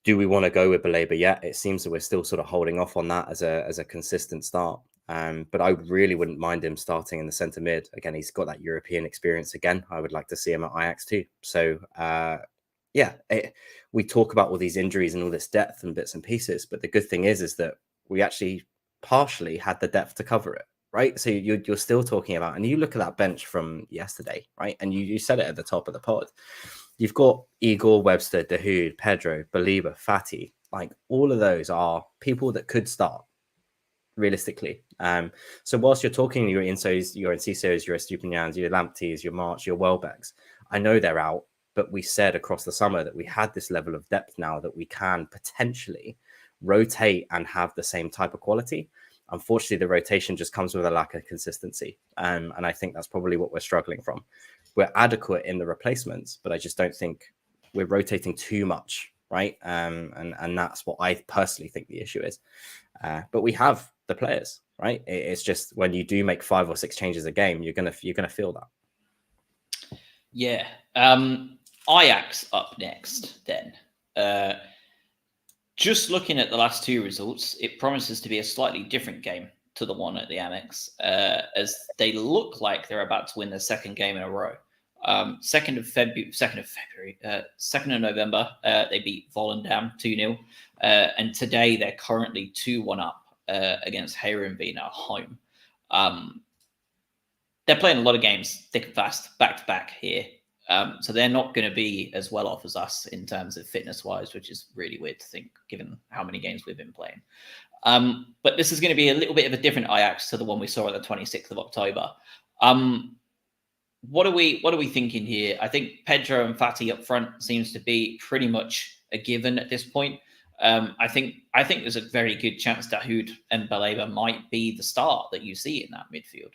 do we want to go with Baleba yet? It seems that we're still sort of holding off on that as a consistent start. But I really wouldn't mind him starting in the centre mid. Again, he's got that European experience again. I would like to see him at Ajax too. So yeah, we talk about all these injuries and all this depth and bits and pieces, but the good thing is that we actually partially had the depth to cover it, right? So you're still talking about, and you look at that bench from yesterday, right? And you said it at the top of the pod. You've got Igor, Webster, Dahoud, Pedro, Baleba, Fati. Like all of those are people that could start. realistically. So whilst you're talking your Insos, your Encisos, your Estupinians, your Lampteys, your March, your Welbecks, I know they're out, but we said across the summer that we had this level of depth now that we can potentially rotate and have the same type of quality. Unfortunately, the rotation just comes with a lack of consistency. And I think that's probably what we're struggling from. We're adequate in the replacements, but I just don't think we're rotating too much, right? And that's what I personally think the issue is. But we have the players, right? It's just when you do make 5 or 6 changes a game, you're gonna feel that. Yeah. Ajax up next then. Just looking at the last 2 results, it promises to be a slightly different game to the one at the Amex, as they look like they're about to win their 2nd game in a row. 2nd of November, they beat Volendam 2-0. And today they're currently 2-1 up against Heerenveen at home. They're playing a lot of games thick and fast, back to back here. So they're not going to be as well off as us in terms of fitness-wise, which is really weird to think, given how many games we've been playing. But this is going to be a little bit of a different Ajax to the one we saw on the 26th of October. What are we thinking here? I think Pedro and Fati up front seems to be pretty much a given at this point. I think there's a very good chance Dahoud and Baleba might be the start that you see in that midfield.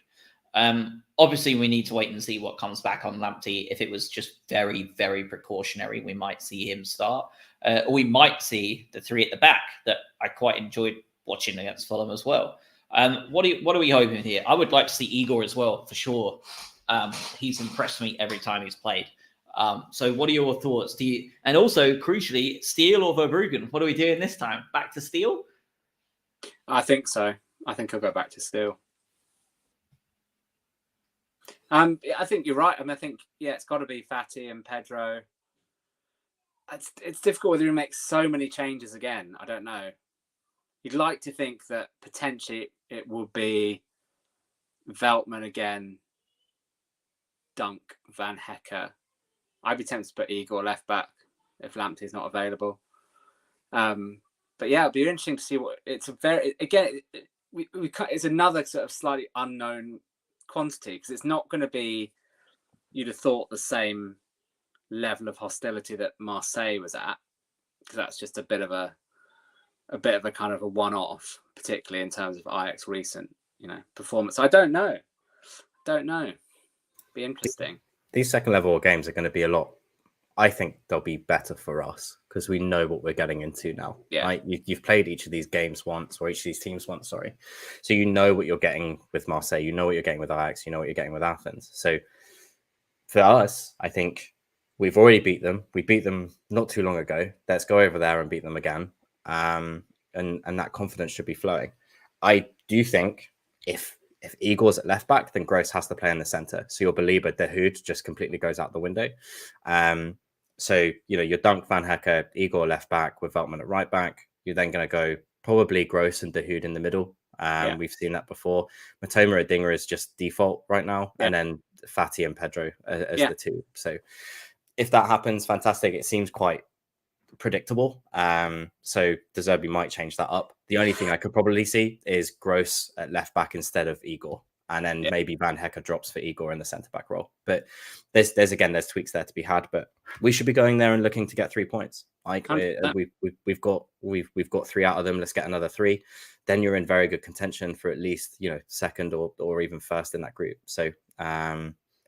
Obviously, we need to wait and see what comes back on Lamptey. If it was just very, very precautionary, we might see him start. Or we might see the 3 at the back that I quite enjoyed watching against Fulham as well. What are we hoping here? I would like to see Igor as well, for sure. He's impressed me every time he's played. So what are your thoughts? And also, crucially, Steele or Verbruggen? What are we doing this time? Back to Steele? I think so. I think I'll go back to Steele. I think you're right. I think, it's got to be Fati and Pedro. It's difficult whether he makes so many changes again. I don't know. You'd like to think that potentially it will be Veltman again, Dunk, Van Hecke. I'd be tempted to put Igor left back if Lamptey's not available. But yeah, it'd be interesting to see what it's a very, again, it's another sort of slightly unknown quantity because it's not going to be, you'd have thought, the same level of hostility that Marseille was at, because that's just a bit of a kind of a one-off, particularly in terms of Ajax recent, performance. I don't know. Be interesting. These second level games are going to be a lot. I think they'll be better for us because we know what we're getting into now. Yeah. Right? You've played each of these games once, or each of these teams once, sorry. So you know what you're getting with Marseille. You know what you're getting with Ajax. You know what you're getting with Athens. So for us, I think we've already beat them. We beat them not too long ago. Let's go over there and beat them again. And that confidence should be flowing. I do think if Igor's at left back, then Gross has to play in the center. So your Baleba, Dahoud just completely goes out the window. So, your Dunk, Van Hecke, Igor left back with Veltman at right back. You're then going to go probably Gross and Dahoud in the middle. We've seen that before. Matoma Adinger is just default right now. Yeah. And then Fati and Pedro as the 2. So if that happens, fantastic. It seems quite predictable. So De Zerbi might change that up. The only thing I could probably see is Gross at left back instead of Igor. And then maybe Van Hecke drops for Igor in the centre back role. But there's tweaks there to be had. But we should be going there and looking to get 3 points. We've got 3 out of them. Let's get another 3. Then you're in very good contention for at least second or even first in that group. So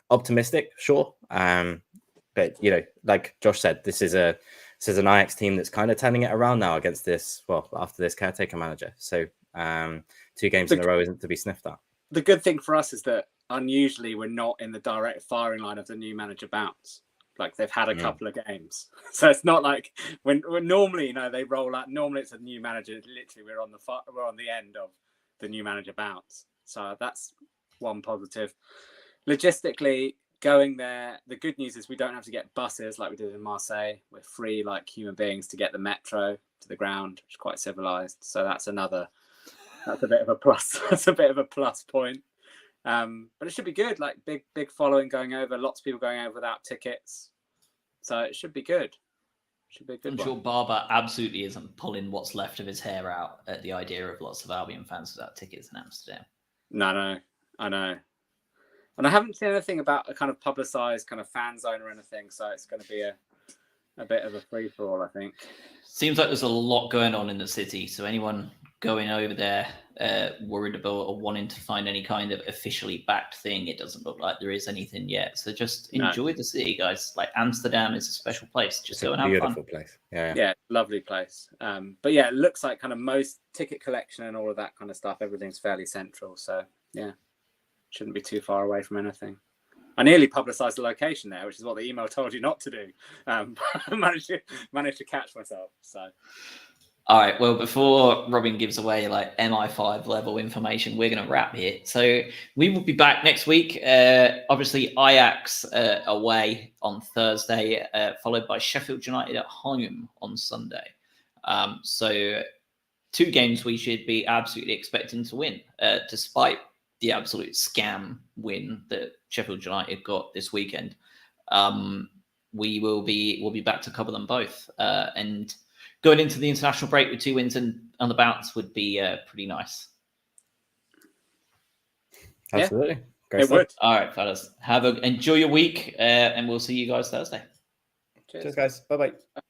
optimistic, sure. But like Josh said, this is an Ajax team that's kind of turning it around now against this. Well, after this caretaker manager. So 2 games in a row isn't to be sniffed at. The good thing for us is that unusually we're not in the direct firing line of the new manager bounce. Like they've had a couple of games, so it's not like when normally they roll out. Normally it's a new manager. Literally we're on the end of the new manager bounce. So that's one positive. Logistically, going there, the good news is we don't have to get buses like we did in Marseille. We're free like human beings to get the metro to the ground, which is quite civilized. So that's a bit of a plus. That's a bit of a plus point. But it should be good. Like big following going over. Lots of people going over without tickets. So it should be good. Should be a good I'm one. sure Barber absolutely isn't pulling what's left of his hair out at the idea of lots of Albion fans without tickets in Amsterdam. No, I know. And I haven't seen anything about a kind of publicised kind of fan zone or anything, so it's going to be a bit of a free-for-all, I think. Seems like there's a lot going on in the city, so anyone going over there worried about or wanting to find any kind of officially backed thing, it doesn't look like there is anything yet. So just enjoy the city, guys. Like, Amsterdam is a special place. Just go and have fun. Beautiful place. Yeah, lovely place. But yeah, it looks like kind of most ticket collection and all of that kind of stuff, everything's fairly central. So yeah, shouldn't be too far away from anything. I nearly publicised the location there, which is what the email told you not to do. I managed to catch myself. So. All right. Well, before Robin gives away like MI5 level information, we're going to wrap here. So we will be back next week. Obviously, Ajax away on Thursday, followed by Sheffield United at home on Sunday. So 2 games we should be absolutely expecting to win, despite the absolute scam win that Sheffield United got this weekend. We'll be back to cover them both, and going into the international break with 2 wins and on the bounce would be pretty nice. Absolutely. Yeah, Great it stuff. would. All right, fellas. Enjoy your week, and we'll see you guys Thursday. Cheers guys. Bye-bye.